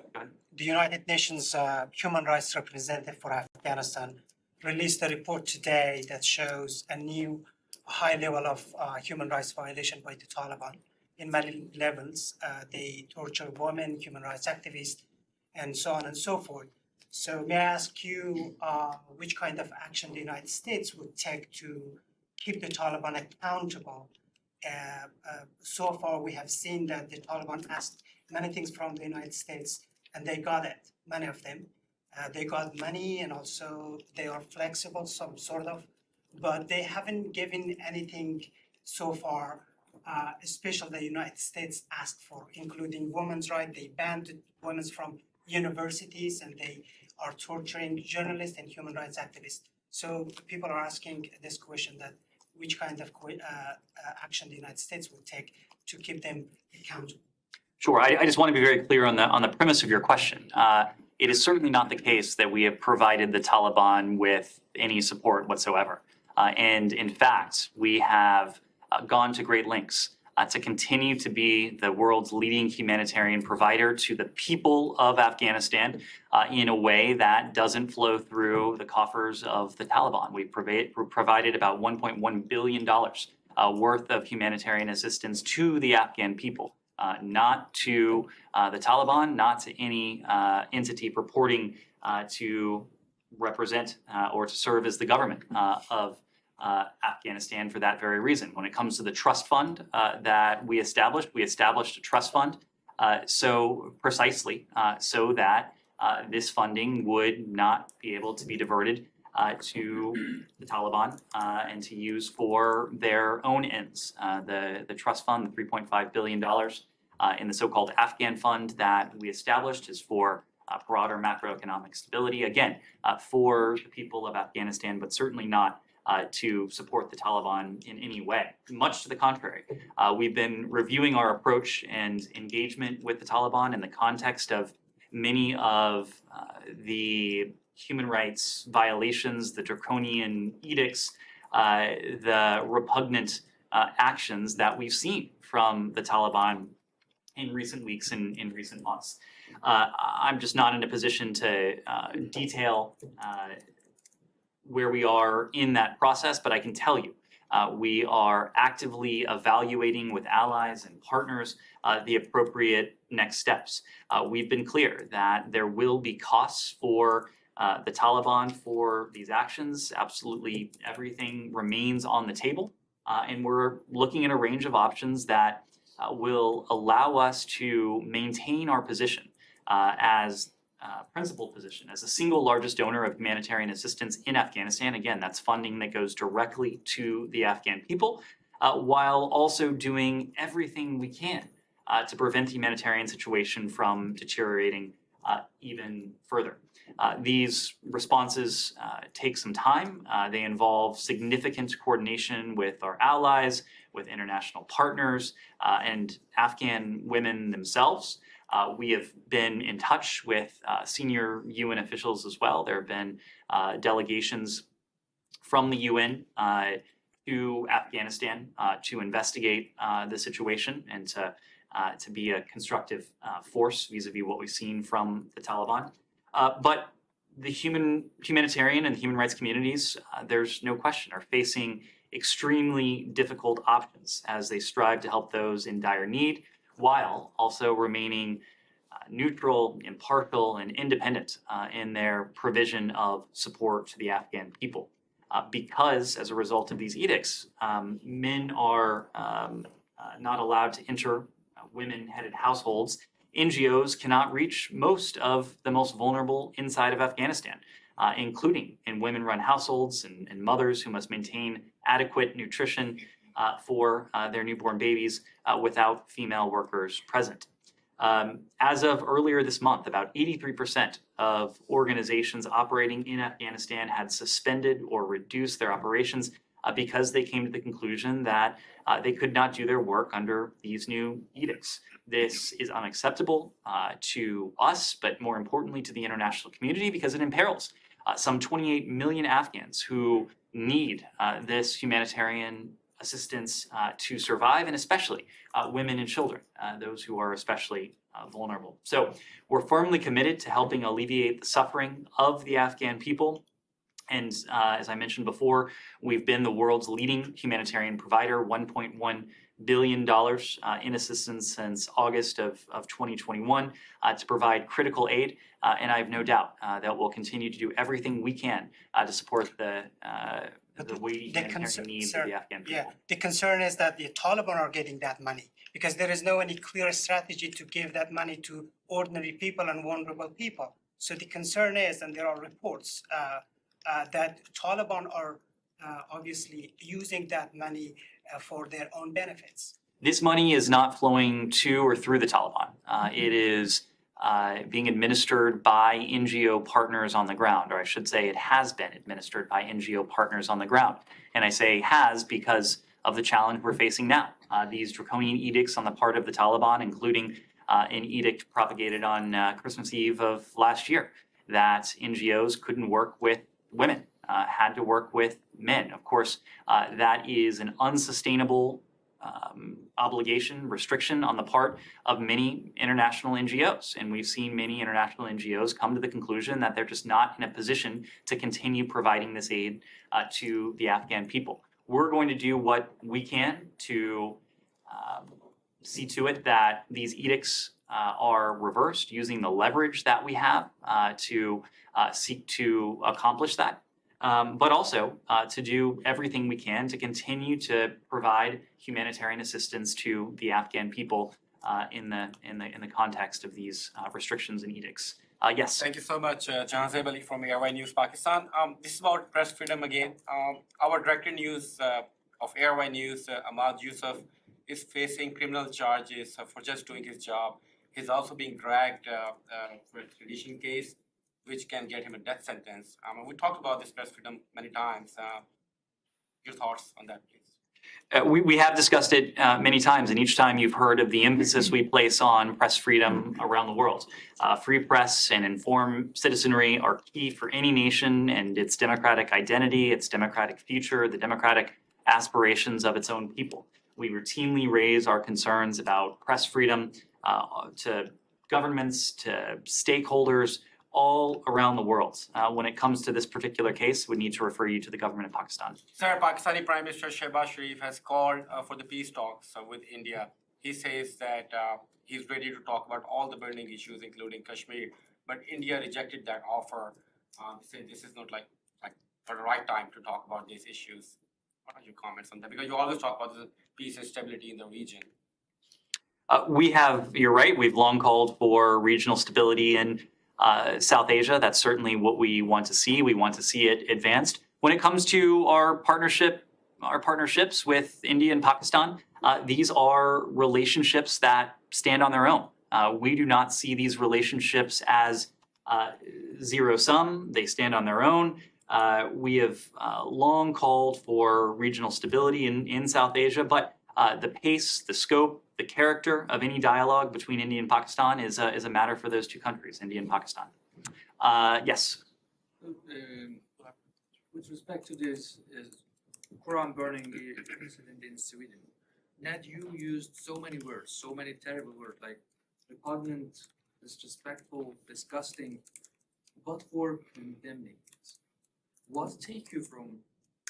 the United Nations Human Rights Representative for Afghanistan released a report today that shows a new high level of human rights violation by the Taliban in many levels. They torture women, human rights activists, and so on and so forth. So may I ask you which kind of action the United States would take to keep the Taliban accountable? So far, we have seen that the Taliban asked many things from the United States, and they got it, many of them. They got money, and also they are flexible, some sort of, but they haven't given anything so far, especially the United States asked for, including women's rights. They banned women from universities, and they are torturing journalists and human rights activists. So people are asking this question, that which kind of action the United States would take to keep them accountable. Sure. I just want to be very clear on the premise of your question. It is certainly not the case that we have provided the Taliban with any support whatsoever. And in fact, we have gone to great lengths to continue to be the world's leading humanitarian provider to the people of Afghanistan in a way that doesn't flow through the coffers of the Taliban. We provided about $1.1 billion worth of humanitarian assistance to the Afghan people, not to the Taliban, not to any entity purporting to represent or to serve as the government of Afghanistan for that very reason. When it comes to the trust fund that we established a trust fund so that this funding would not be able to be diverted to the Taliban and to use for their own ends. The trust fund, the $3.5 billion in the so-called Afghan fund that we established, is for broader macroeconomic stability, again, for the people of Afghanistan, but certainly not to support the Taliban in any way. Much to the contrary, we've been reviewing our approach and engagement with the Taliban in the context of many of the human rights violations, the draconian edicts, the repugnant actions that we've seen from the Taliban in recent weeks and in recent months. I'm just not in a position to detail where we are in that process, but I can tell you we are actively evaluating with allies and partners the appropriate next steps. We've been clear that there will be costs for the Taliban for these actions. Absolutely everything remains on the table, and we're looking at a range of options that will allow us to maintain our position as principal position as the single largest donor of humanitarian assistance in Afghanistan. Again, that's funding that goes directly to the Afghan people, while also doing everything we can to prevent the humanitarian situation from deteriorating even further. These responses take some time. They involve significant coordination with our allies, with international partners, and Afghan women themselves. We have been in touch with senior UN officials as well. There have been delegations from the UN to Afghanistan to investigate the situation and to be a constructive force vis-a-vis what we've seen from the Taliban. But the humanitarian and human rights communities, there's no question, are facing extremely difficult options as they strive to help those in dire need, while also remaining neutral, impartial, and independent in their provision of support to the Afghan people. Because as a result of these edicts, men are not allowed to enter women-headed households. NGOs cannot reach most of the most vulnerable inside of Afghanistan, including in women-run households and mothers who must maintain adequate nutrition for their newborn babies without female workers present. As of earlier this month, about 83% of organizations operating in Afghanistan had suspended or reduced their operations because they came to the conclusion that they could not do their work under these new edicts. This is unacceptable to us, but more importantly to the international community, because it imperils some 28 million Afghans who need this humanitarian assistance to survive, and especially women and children, those who are especially vulnerable. So we're firmly committed to helping alleviate the suffering of the Afghan people. And as I mentioned before, we've been the world's leading humanitarian provider, $1.1 billion in assistance since August of 2021 to provide critical aid. And I have no doubt that we'll continue to do everything we can to support the weighty humanitarian needs of the Afghan people. Yeah, the concern is that the Taliban are getting that money because there is no any clear strategy to give that money to ordinary people and vulnerable people. So the concern is, and there are reports that Taliban are obviously using that money for their own benefits. This money is not flowing to or through the Taliban. It is being administered by NGO partners on the ground, or I should say it has been administered by NGO partners on the ground. And I say has because of the challenge we're facing now. These draconian edicts on the part of the Taliban, including an edict propagated on Christmas Eve of last year, that NGOs couldn't work with women, had to work with men. Of course, that is an unsustainable obligation, restriction on the part of many international NGOs. And we've seen many international NGOs come to the conclusion that they're just not in a position to continue providing this aid to the Afghan people. We're going to do what we can to see to it that these edicts are reversed using the leverage that we have to seek to accomplish that. But also to do everything we can to continue to provide humanitarian assistance to the Afghan people in the context of these restrictions and edicts. Yes. Thank you so much, Jahan Zeb Ali from Airway News Pakistan. This is about press freedom again. Our director news of Airway News, Ahmad Yusuf, is facing criminal charges for just doing his job. He's also being dragged for a extradition case, which can get him a death sentence. We talked about this press freedom many times. Your thoughts on that, please? We have discussed it many times, and each time you've heard of the emphasis we place on press freedom around the world. Free press and informed citizenry are key for any nation and its democratic identity, its democratic future, the democratic aspirations of its own people. We routinely raise our concerns about press freedom to governments, to stakeholders, all around the world. When it comes to this particular case, we need to refer you to the government of Pakistan. Sir, Pakistani Prime Minister Shehbaz Sharif has called for the peace talks with India. He says that he's ready to talk about all the burning issues, including Kashmir. But India rejected that offer. Say this is not like the right time to talk about these issues. What are your comments on that? Because you always talk about the peace and stability in the region. You're right, we've long called for regional stability in South Asia. That's certainly what we want to see. We want to see it advanced. When it comes to our partnerships with India and Pakistan, these are relationships that stand on their own. We do not see these relationships as zero sum. They stand on their own. We have long called for regional stability in South Asia, but the pace, the scope, the character of any dialogue between India and Pakistan is a matter for those two countries, India and Pakistan. Yes. With respect to this Quran burning incident in Sweden, Ned, you used so many words, so many terrible words like repugnant, disrespectful, disgusting, but for condemning it. What take you from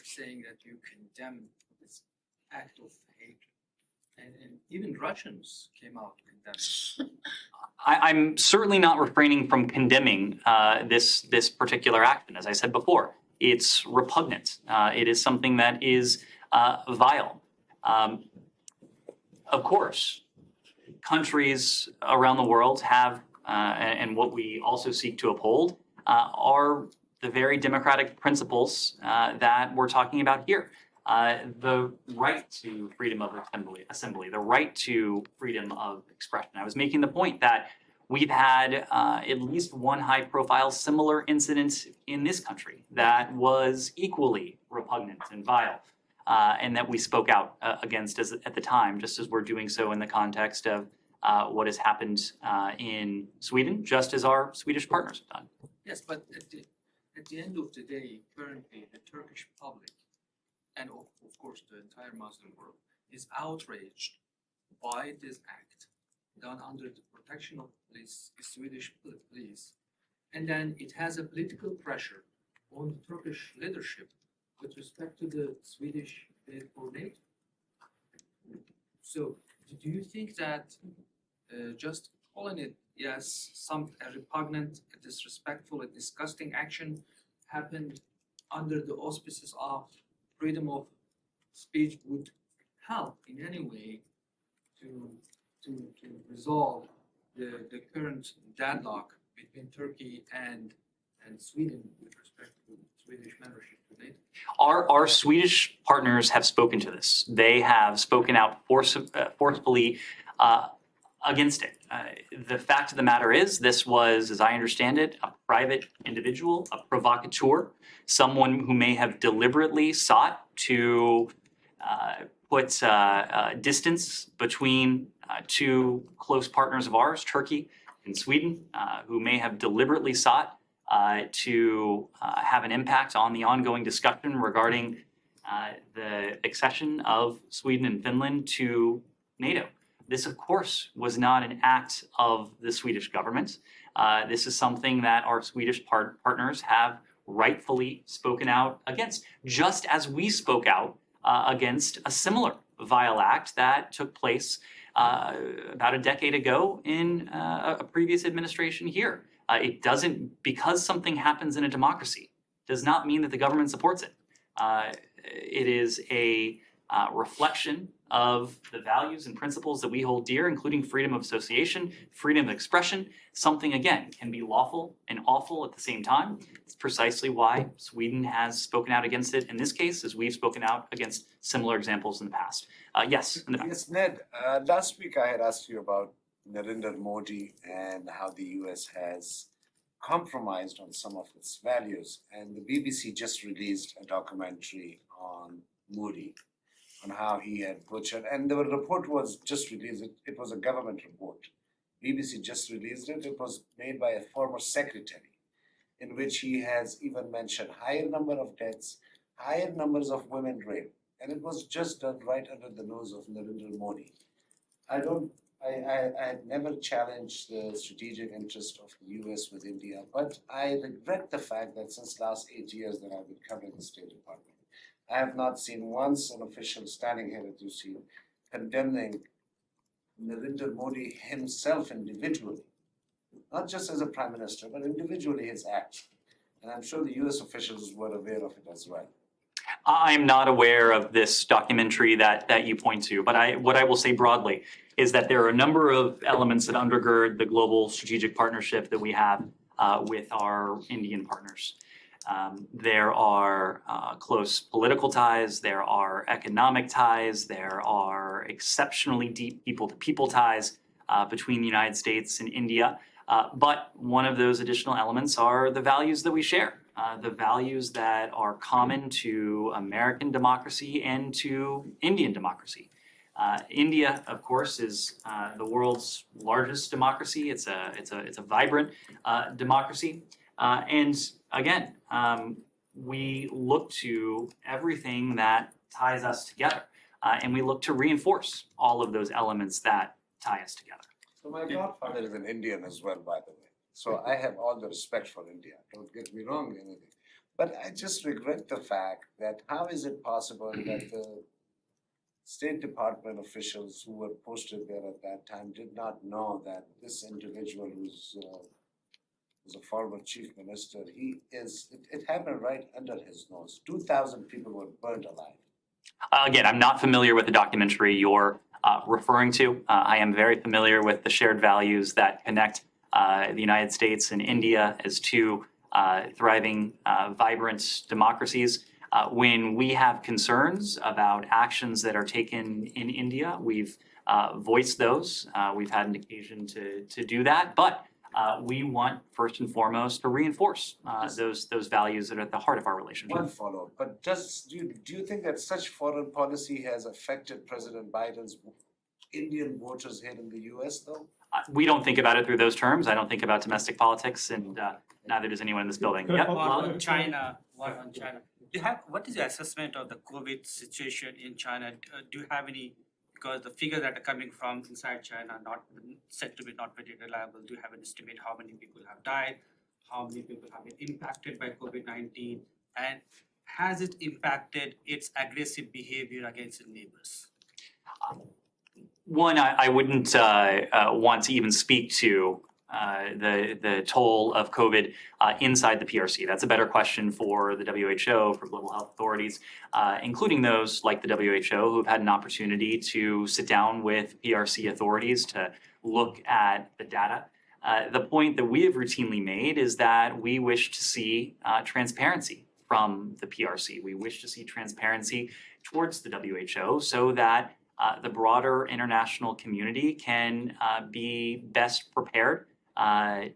saying that you condemn this act of hate? And even Russians came out condemning. I'm certainly not refraining from condemning this particular action. As I said before, it's repugnant. It is something that is vile. Of course, countries around the world have, and what we also seek to uphold, are the very democratic principles that we're talking about here. The right to freedom of assembly, the right to freedom of expression. I was making the point that we've had at least one high-profile similar incident in this country that was equally repugnant and vile. and that we spoke out against at the time, just as we're doing so in the context of what has happened in Sweden, just as our Swedish partners have done. Yes, but at the end of the day, currently the Turkish public and of course the entire Muslim world is outraged by this act done under the protection of police, Swedish police, and then it has a political pressure on the Turkish leadership with respect to the Swedish bid for NATO. So, do you think that just calling it, yes, some repugnant, disrespectful, a disgusting action happened under the auspices of freedom of speech would help in any way to resolve the current deadlock between Turkey and Sweden with respect to Swedish membership to NATO? Our Swedish partners have spoken to this. They have spoken out forcefully against it. The fact of the matter is, this was, as I understand it, a private individual, a provocateur, someone who may have deliberately sought to put distance between two close partners of ours, Turkey and Sweden, who may have deliberately sought to have an impact on the ongoing discussion regarding the accession of Sweden and Finland to NATO. This, of course, was not an act of the Swedish government. This is something that our Swedish partners have rightfully spoken out against, just as we spoke out against a similar vile act that took place about a decade ago in a previous administration here. It doesn't, because something happens in a democracy, does not mean that the government supports it. It is a reflection of the values and principles that we hold dear, including freedom of association, freedom of expression. Something, again, can be lawful and awful at the same time. It's precisely why Sweden has spoken out against it in this case, as we've spoken out against similar examples in the past. Yes, in the back. Yes, Ned, last week I had asked you about Narendra Modi and how the US has compromised on some of its values. And the BBC just released a documentary on Modi, on how he had butchered, and the report was just released. It was a government report. BBC just released it. It was made by a former secretary, in which he has even mentioned higher number of deaths, higher numbers of women raped, and it was just done right under the nose of Narendra Modi. I had never challenged the strategic interest of the US with India, but I regret the fact that since last 8 years that I've been covering the State Department, I have not seen once an official standing here at UC condemning Narendra Modi himself individually, not just as a prime minister, but individually his acts. And I'm sure the US officials were aware of it as well. I'm not aware of this documentary that you point to, but what I will say broadly is that there are a number of elements that undergird the global strategic partnership that we have with our Indian partners. There are close political ties, there are economic ties, there are exceptionally deep people-to-people ties between the United States and India. But one of those additional elements are the values that we share, the values that are common to American democracy and to Indian democracy. India, of course, is the world's largest democracy. It's a vibrant democracy. And again, we look to everything that ties us together, and we look to reinforce all of those elements that tie us together. So my godfather is an Indian as well, by the way. So I have all the respect for India. Don't get me wrong, anything. But I just regret the fact that how is it possible that the State Department officials who were posted there at that time did not know that this individual who's a former chief minister, it happened right under his nose. 2,000 people were burned alive. Again, I'm not familiar with the documentary you're referring to. I am very familiar with the shared values that connect the United States and India as two thriving, vibrant democracies. When we have concerns about actions that are taken in India, we've voiced those. We've had an occasion to do that. But we want first and foremost to reinforce those values that are at the heart of our relationship. One follow-up, but do you think that such foreign policy has affected President Biden's Indian voters here in the US though? We don't think about it through those terms. I don't think about domestic politics, and neither does anyone in this building. Yep. One on China. What is your assessment of the COVID situation in China? Do you have any, because the figures that are coming from inside China are not said to be not very reliable. Do you have an estimate how many people have died? How many people have been impacted by COVID-19? And has it impacted its aggressive behavior against its neighbors? One, I wouldn't want to even speak to the toll of COVID inside the PRC. That's a better question for the WHO, for global health authorities, including those like the WHO who have had an opportunity to sit down with PRC authorities to look at the data. The point that we have routinely made is that we wish to see transparency from the PRC. We wish to see transparency towards the WHO so that the broader international community can be best prepared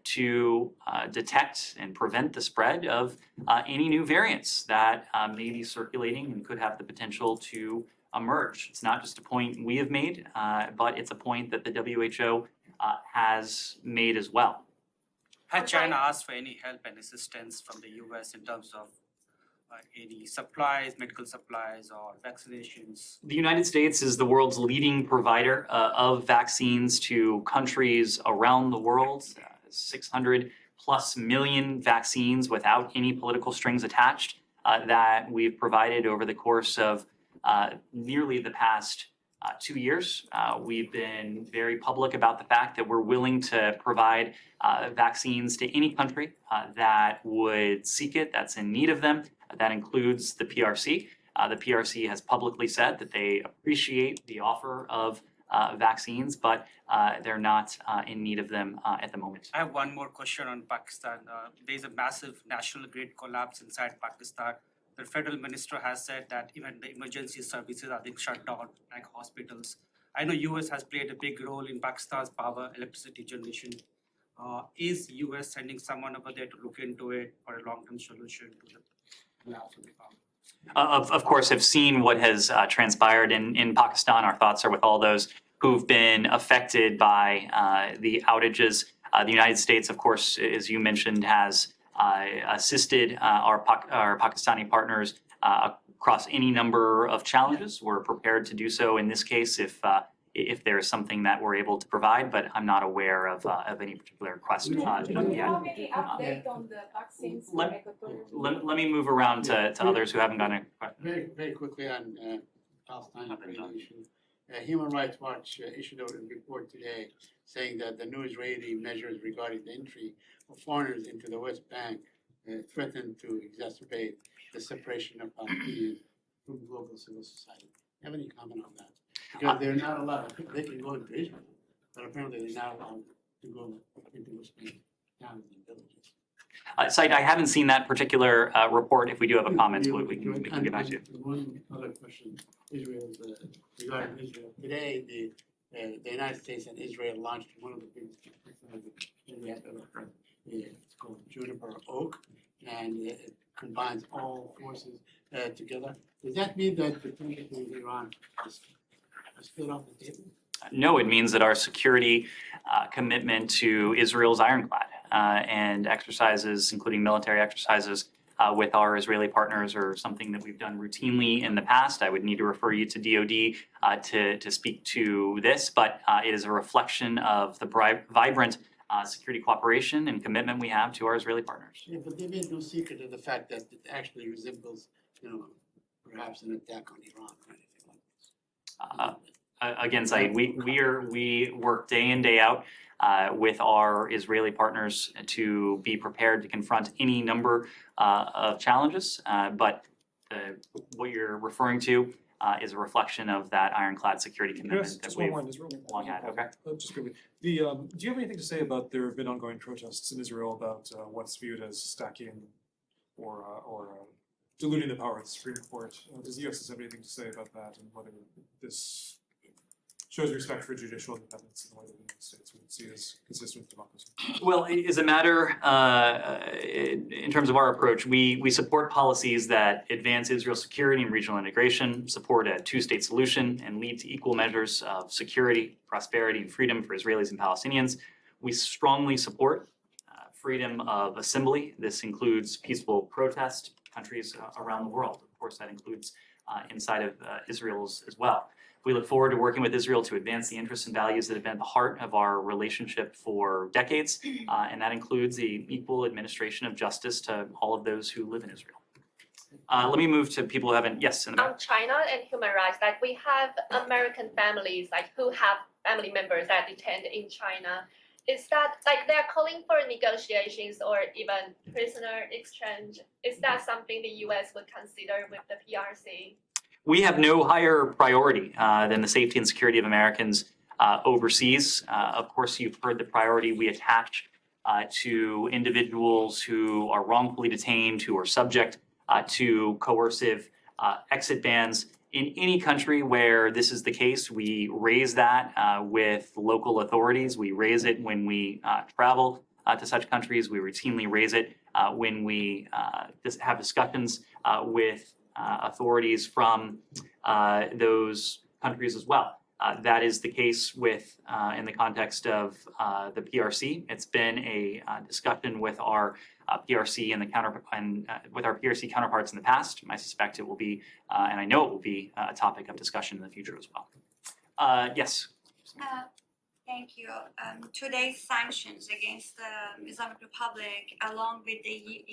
to detect and prevent the spread of any new variants that may be circulating and could have the potential to emerge. It's not just a point we have made, but it's a point that the WHO has made as well. Had China asked for any help and assistance from the US in terms of any supplies, medical supplies, or vaccinations? The United States is the world's leading provider of vaccines to countries around the world. 600 plus million vaccines without any political strings attached that we've provided over the course of nearly the past 2 years. We've been very public about the fact that we're willing to provide vaccines to any country that would seek it, that's in need of them. That includes the PRC. The PRC has publicly said that they appreciate the offer of vaccines, but they're not in need of them at the moment. I have one more question on Pakistan. There's a massive national grid collapse inside Pakistan. The federal minister has said that even the emergency services are being shut down, like hospitals. I know US has played a big role in Pakistan's power, electricity generation. Is US sending someone over there to look into it for a long-term solution to the collapse of the power? Of course, have seen what has transpired in Pakistan. Our thoughts are with all those who've been affected by the outages. The United States, of course, as you mentioned, has assisted our Pakistani partners across any number of challenges. We're prepared to do so in this case if there is something that we're able to provide, but I'm not aware of any particular request. Do you have any update on the vaccines for Equatorial? Let me move around to others who haven't gotten a question. Very quickly on Palestine issue. Human Rights Watch issued a report today saying that the new Israeli measures regarding the entry of foreigners into the West Bank threaten to exacerbate the separation of Palestinians from global civil society. Have any comment on that? Because they're not allowed, they can go into Israel, but apparently they're not allowed to go into West Bank towns and villages. Said, I haven't seen that particular report. If we do have a comment, we can get back to you. One other question, regarding Israel. Today, the United States and Israel launched one of the biggest technologies we have ever heard. It's called Juniper Oak, and it combines all forces together. Does that mean that the tension with Iran is still off the table? No, it means that our security commitment to Israel's ironclad and exercises, including military exercises with our Israeli partners, are something that we've done routinely in the past. I would need to refer you to DoD to speak to this, but it is a reflection of the vibrant security cooperation and commitment we have to our Israeli partners. Yeah, but they made no secret of the fact that it actually resembles, perhaps an attack on Iran or anything like this. Again, Saeed, we work day in, day out with our Israeli partners to be prepared to confront any number of challenges. But what you're referring to is a reflection of that ironclad security commitment that we've long had. Okay. Just quickly, do you have anything to say about there have been ongoing protests in Israel about what's viewed as stacking or diluting the power of the Supreme Court? Does the U.S. have anything to say about that and whether this shows respect for judicial independence in the way that the United States would see as consistent with democracy. Well, as a matter, in terms of our approach, we support policies that advance Israel's security and regional integration, support a two-state solution, and lead to equal measures of security, prosperity, and freedom for Israelis and Palestinians. We strongly support freedom of assembly. This includes peaceful protest, countries around the world. Of course, that includes inside of Israel's as well. We look forward to working with Israel to advance the interests and values that have been at the heart of our relationship for decades, and that includes the equal administration of justice to all of those who live in Israel. Let me move to people who haven't, yes, in the back. On China and human rights, like we have American families like who have family members that detained in China. Is that like they're calling for negotiations or even prisoner exchange? Is that something the U.S. would consider with the PRC? We have no higher priority than the safety and security of Americans overseas. Of course, you've heard the priority we attach to individuals who are wrongfully detained, who are subject to coercive exit bans. In any country where this is the case, we raise that with local authorities. We raise it when we travel to such countries. We routinely raise it when we have discussions with authorities from those countries as well. That is the case with, in the context of the PRC. It's been a discussion with our PRC and with our PRC counterparts in the past. I suspect it will be, and I know it will be, a topic of discussion in the future as well. Yes. Thank you. Today's sanctions against the Islamic Republic, along with the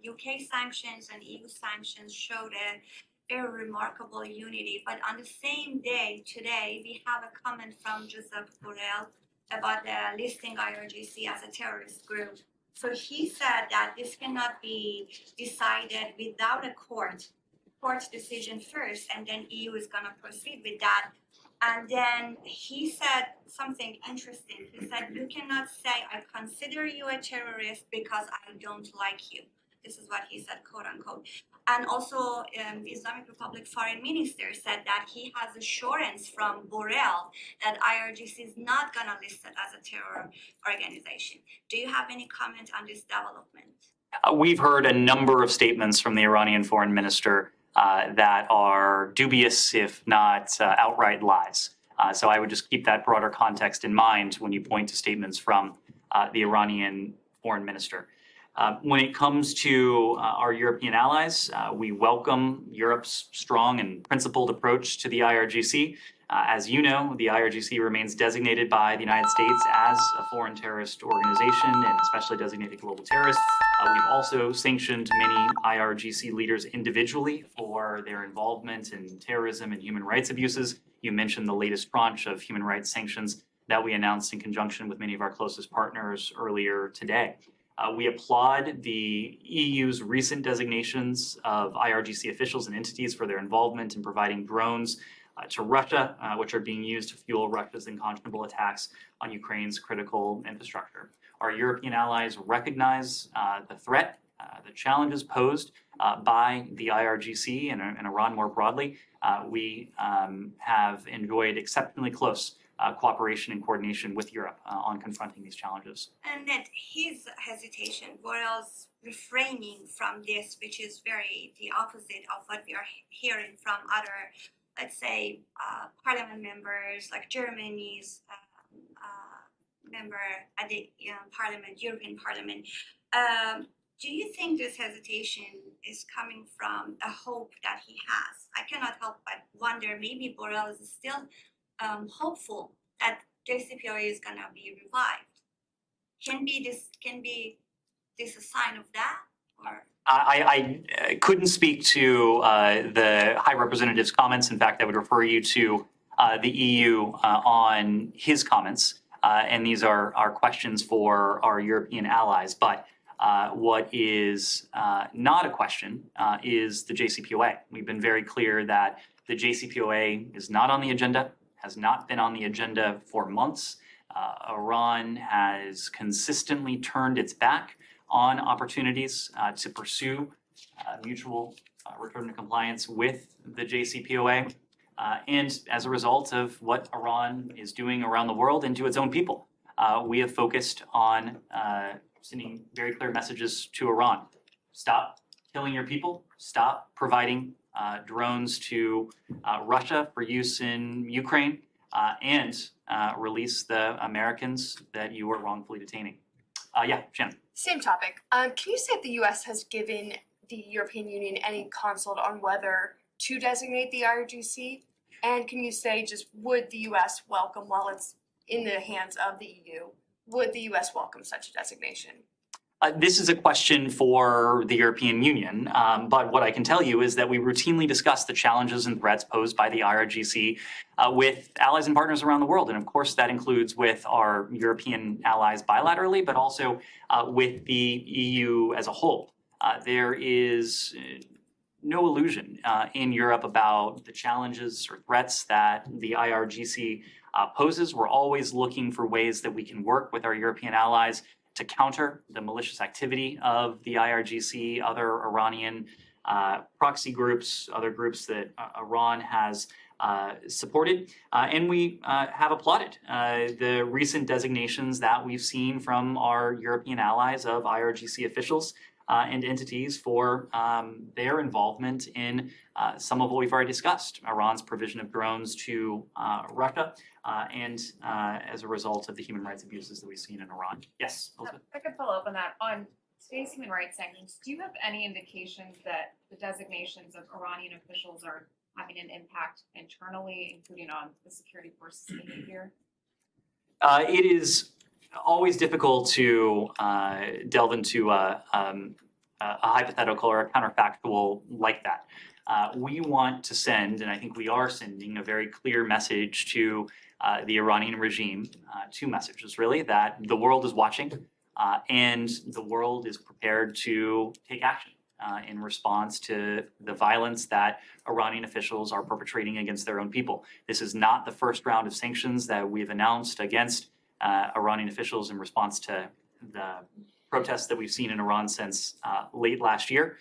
UK sanctions and EU sanctions, showed a very remarkable unity. But on the same day, today, we have a comment from Joseph Borrell about listing IRGC as a terrorist group. So he said that this cannot be decided without a court decision first, and then EU is going to proceed with that. And then he said something interesting. He said, you cannot say, I consider you a terrorist because I don't like you. This is what he said, quote unquote. And also, the Islamic Republic foreign minister said that he has assurance from Borrell that IRGC is not going to list it as a terror organization. Do you have any comment on this development? We've heard a number of statements from the Iranian foreign minister that are dubious, if not outright lies. So I would just keep that broader context in mind when you point to statements from the Iranian foreign minister. When it comes to our European allies, we welcome Europe's strong and principled approach to the IRGC. As you know, the IRGC remains designated by the United States as a foreign terrorist organization and especially designated global terrorist. We've also sanctioned many IRGC leaders individually for their involvement in terrorism and human rights abuses. You mentioned the latest tranche of human rights sanctions that we announced in conjunction with many of our closest partners earlier today. We applaud the EU's recent designations of IRGC officials and entities for their involvement in providing drones to Russia, which are being used to fuel Russia's unconscionable attacks on Ukraine's critical infrastructure. Our European allies recognize the threat, the challenges posed by the IRGC and Iran more broadly. We have enjoyed exceptionally close cooperation and coordination with Europe on confronting these challenges. And that his hesitation, Borrell's refraining from this, which is very the opposite of what we are hearing from other, let's say, parliament members, like Germany's member at the parliament, European Parliament. Do you think this hesitation is coming from a hope that he has? I cannot help but wonder, maybe Borrell is still hopeful that JCPOA is going to be revived. Can this a sign of that? Or? I couldn't speak to the High Representative's comments. In fact, I would refer you to the EU on his comments. And these are questions for our European allies. But what is not a question is the JCPOA. We've been very clear that the JCPOA is not on the agenda, has not been on the agenda for months. Iran has consistently turned its back on opportunities to pursue mutual return to compliance with the JCPOA. And as a result of what Iran is doing around the world and to its own people, we have focused on sending very clear messages to Iran. Stop killing your people, stop providing drones to Russia for use in Ukraine, and release the Americans that you are wrongfully detaining. Yeah, Shannon. Same topic. Can you say if the U.S. has given the European Union any consult on whether to designate the IRGC? And can you say just would the U.S. welcome, while it's in the hands of the EU, would the U.S. welcome such a designation? This is a question for the European Union, but what I can tell you is that we routinely discuss the challenges and threats posed by the IRGC with allies and partners around the world. And of course, that includes with our European allies bilaterally, but also with the EU as a whole. There is no illusion in Europe about the challenges or threats that the IRGC poses. We're always looking for ways that we can work with our European allies to counter the malicious activity of the IRGC, other Iranian proxy groups, other groups that Iran has supported. And we have applauded the recent designations that we've seen from our European allies of IRGC officials and entities for their involvement in some of what we've already discussed, Iran's provision of drones to Russia, and as a result of the human rights abuses that we've seen in Iran. Yes, Elizabeth? If I could follow up on that. On today's human rights sanctions, do you have any indications that the designations of Iranian officials are having an impact internally, including on the security forces behavior? It is always difficult to delve into a hypothetical or a counterfactual like that. We want to send, and I think we are sending, a very clear message to the Iranian regime, two messages really, that the world is watching and the world is prepared to take action in response to the violence that Iranian officials are perpetrating against their own people. This is not the first round of sanctions that we've announced against Iranian officials in response to the protests that we've seen in Iran since late last year.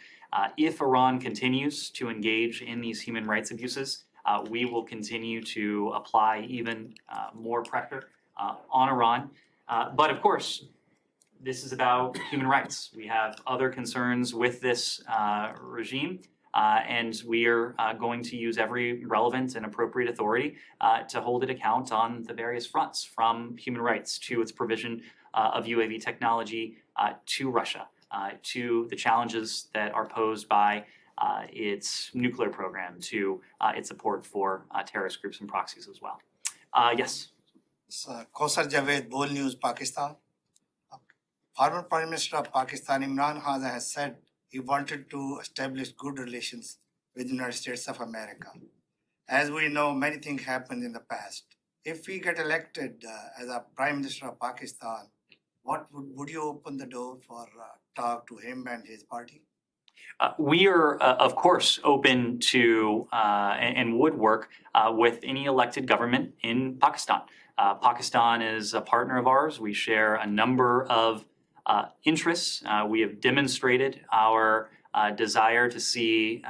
If Iran continues to engage in these human rights abuses, we will continue to apply even more pressure on Iran. But of course, this is about human rights. We have other concerns with this regime, and we are going to use every relevant and appropriate authority to hold it account on the various fronts, from human rights to its provision of UAV technology to Russia, to the challenges that are posed by its nuclear program, to its support for terrorist groups and proxies as well. Yes. Kausar Javed, Bol News, Pakistan. Former Prime Minister of Pakistan, Imran Khan, has said he wanted to establish good relations with the United States of America. As we know, many things happened in the past. If we get elected as a Prime Minister of Pakistan, what would you open the door for talk to him and his party? We are, of course, open to and would work with any elected government in Pakistan. Pakistan is a partner of ours. We share a number of interests. We have demonstrated our desire to see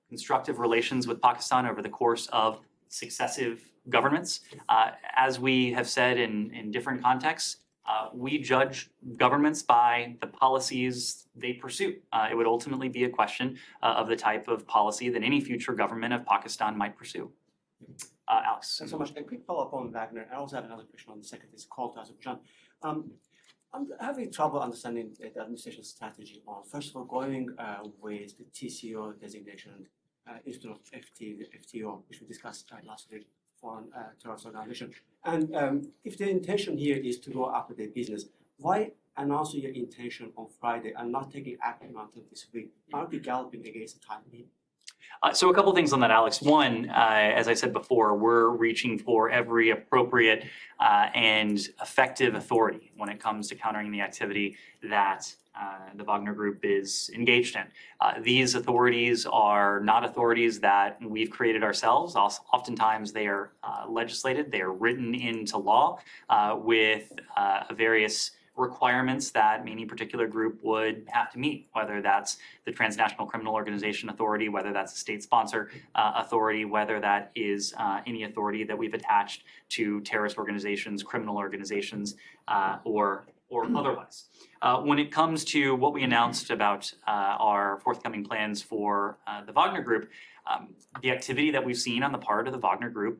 constructive relations with Pakistan over the course of successive governments. As we have said in different contexts, we judge governments by the policies they pursue. It would ultimately be a question of the type of policy that any future government of Pakistan might pursue. Alex. Thanks so much. A quick follow-up on Wagner. I also have another question on the Secretary's call to Azerbaijan. I'm having trouble understanding the administration's strategy on, first of all, going with the TCO designation instead of FTO, which we discussed last week, Foreign Terrorist Organization. And if the intention here is to go after their business, why announce your intention on Friday and not taking action until this week? Aren't you galloping against the time limit? So a couple things on that, Alex. One, as I said before, we're reaching for every appropriate and effective authority when it comes to countering the activity that the Wagner Group is engaged in. These authorities are not authorities that we've created ourselves. Oftentimes they are legislated, they are written into law with various requirements that any particular group would have to meet, whether that's the Transnational Criminal Organization Authority, whether that's a state sponsor authority, whether that is any authority that we've attached to terrorist organizations, criminal organizations, or otherwise. When it comes to what we announced about our forthcoming plans for the Wagner Group, the activity that we've seen on the part of the Wagner Group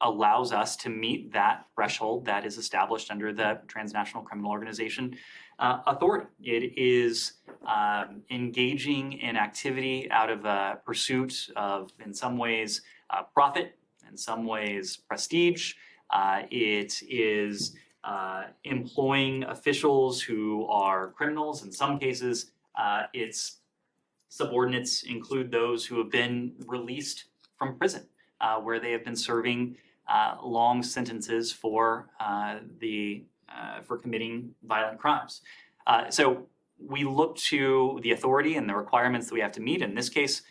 allows us to meet that threshold that is established under the Transnational Criminal Organization Authority. It is engaging in activity out of a pursuit of, in some ways, profit, in some ways, prestige. It is employing officials who are criminals. In some cases, its subordinates include those who have been released from prison, where they have been serving long sentences for committing violent crimes. So we look to the authority and the requirements that we have to meet. In this case,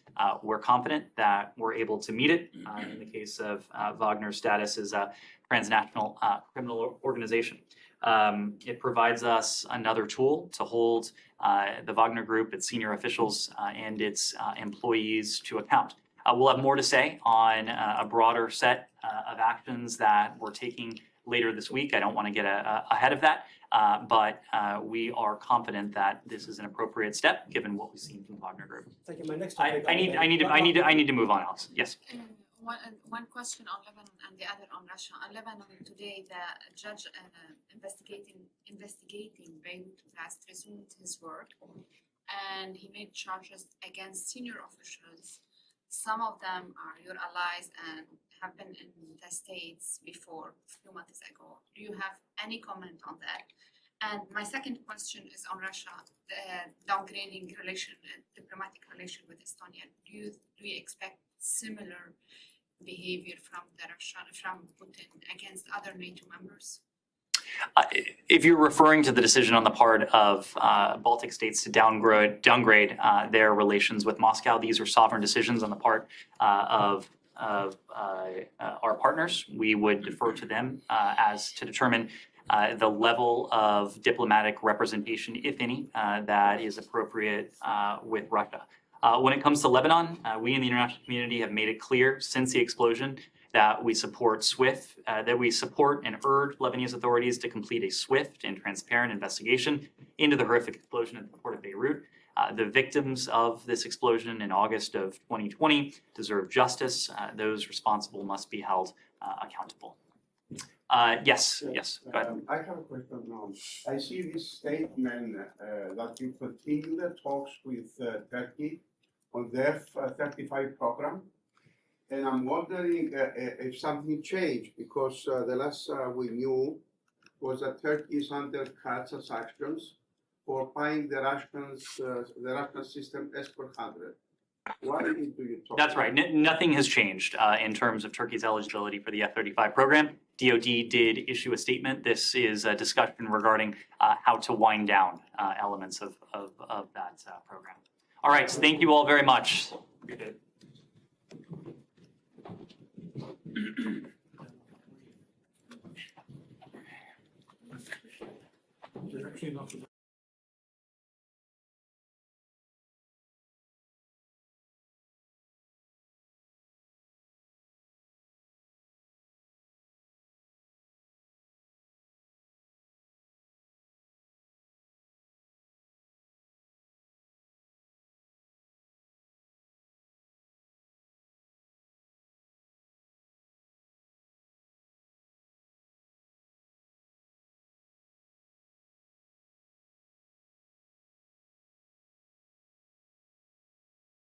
we're confident that we're able to meet it. In the case of Wagner's status as a transnational criminal organization. It provides us another tool to hold the Wagner Group, its senior officials, and its employees to account. We'll have more to say on a broader set of actions that we're taking later this week. I don't want to get ahead of that, but we are confident that this is an appropriate step given what we've seen from the Wagner Group. Thank you. My next I need to move on, Alex. Yes. One question on Lebanon and the other on Russia. On Lebanon today, the judge investigating Beirut blast resumed his work, and he made charges against senior officials. Some of them are your allies and have been in the States before a few months ago. Do you have any comment on that? And my second question is on Russia, the downgrading diplomatic relation with Estonia. Do you expect similar behavior from Putin against other NATO members? If you're referring to the decision on the part of Baltic states to downgrade their relations with Moscow, these are sovereign decisions on the part of our partners. We would defer to them as to determine the level of diplomatic representation, if any, that is appropriate with Russia. When it comes to Lebanon, we in the international community have made it clear since the explosion that we support SWIFT, that we support and urge Lebanese authorities to complete a swift and transparent investigation into the horrific explosion at the port of Beirut. The victims of this explosion in August of 2020 deserve justice. Those responsible must be held accountable. Yes, go ahead. I have a question now. I see this statement that you continue the talks with Turkey on the F-35 program. And I'm wondering if something changed, because the last we knew was that Turkey is under Katz's actions for buying the Russian system S-400. Why do you talk? That's right. Nothing has changed in terms of Turkey's eligibility for the F-35 program. DoD did issue a statement. This is a discussion regarding how to wind down elements of that program. All right. So thank you all very much. There's actually enough of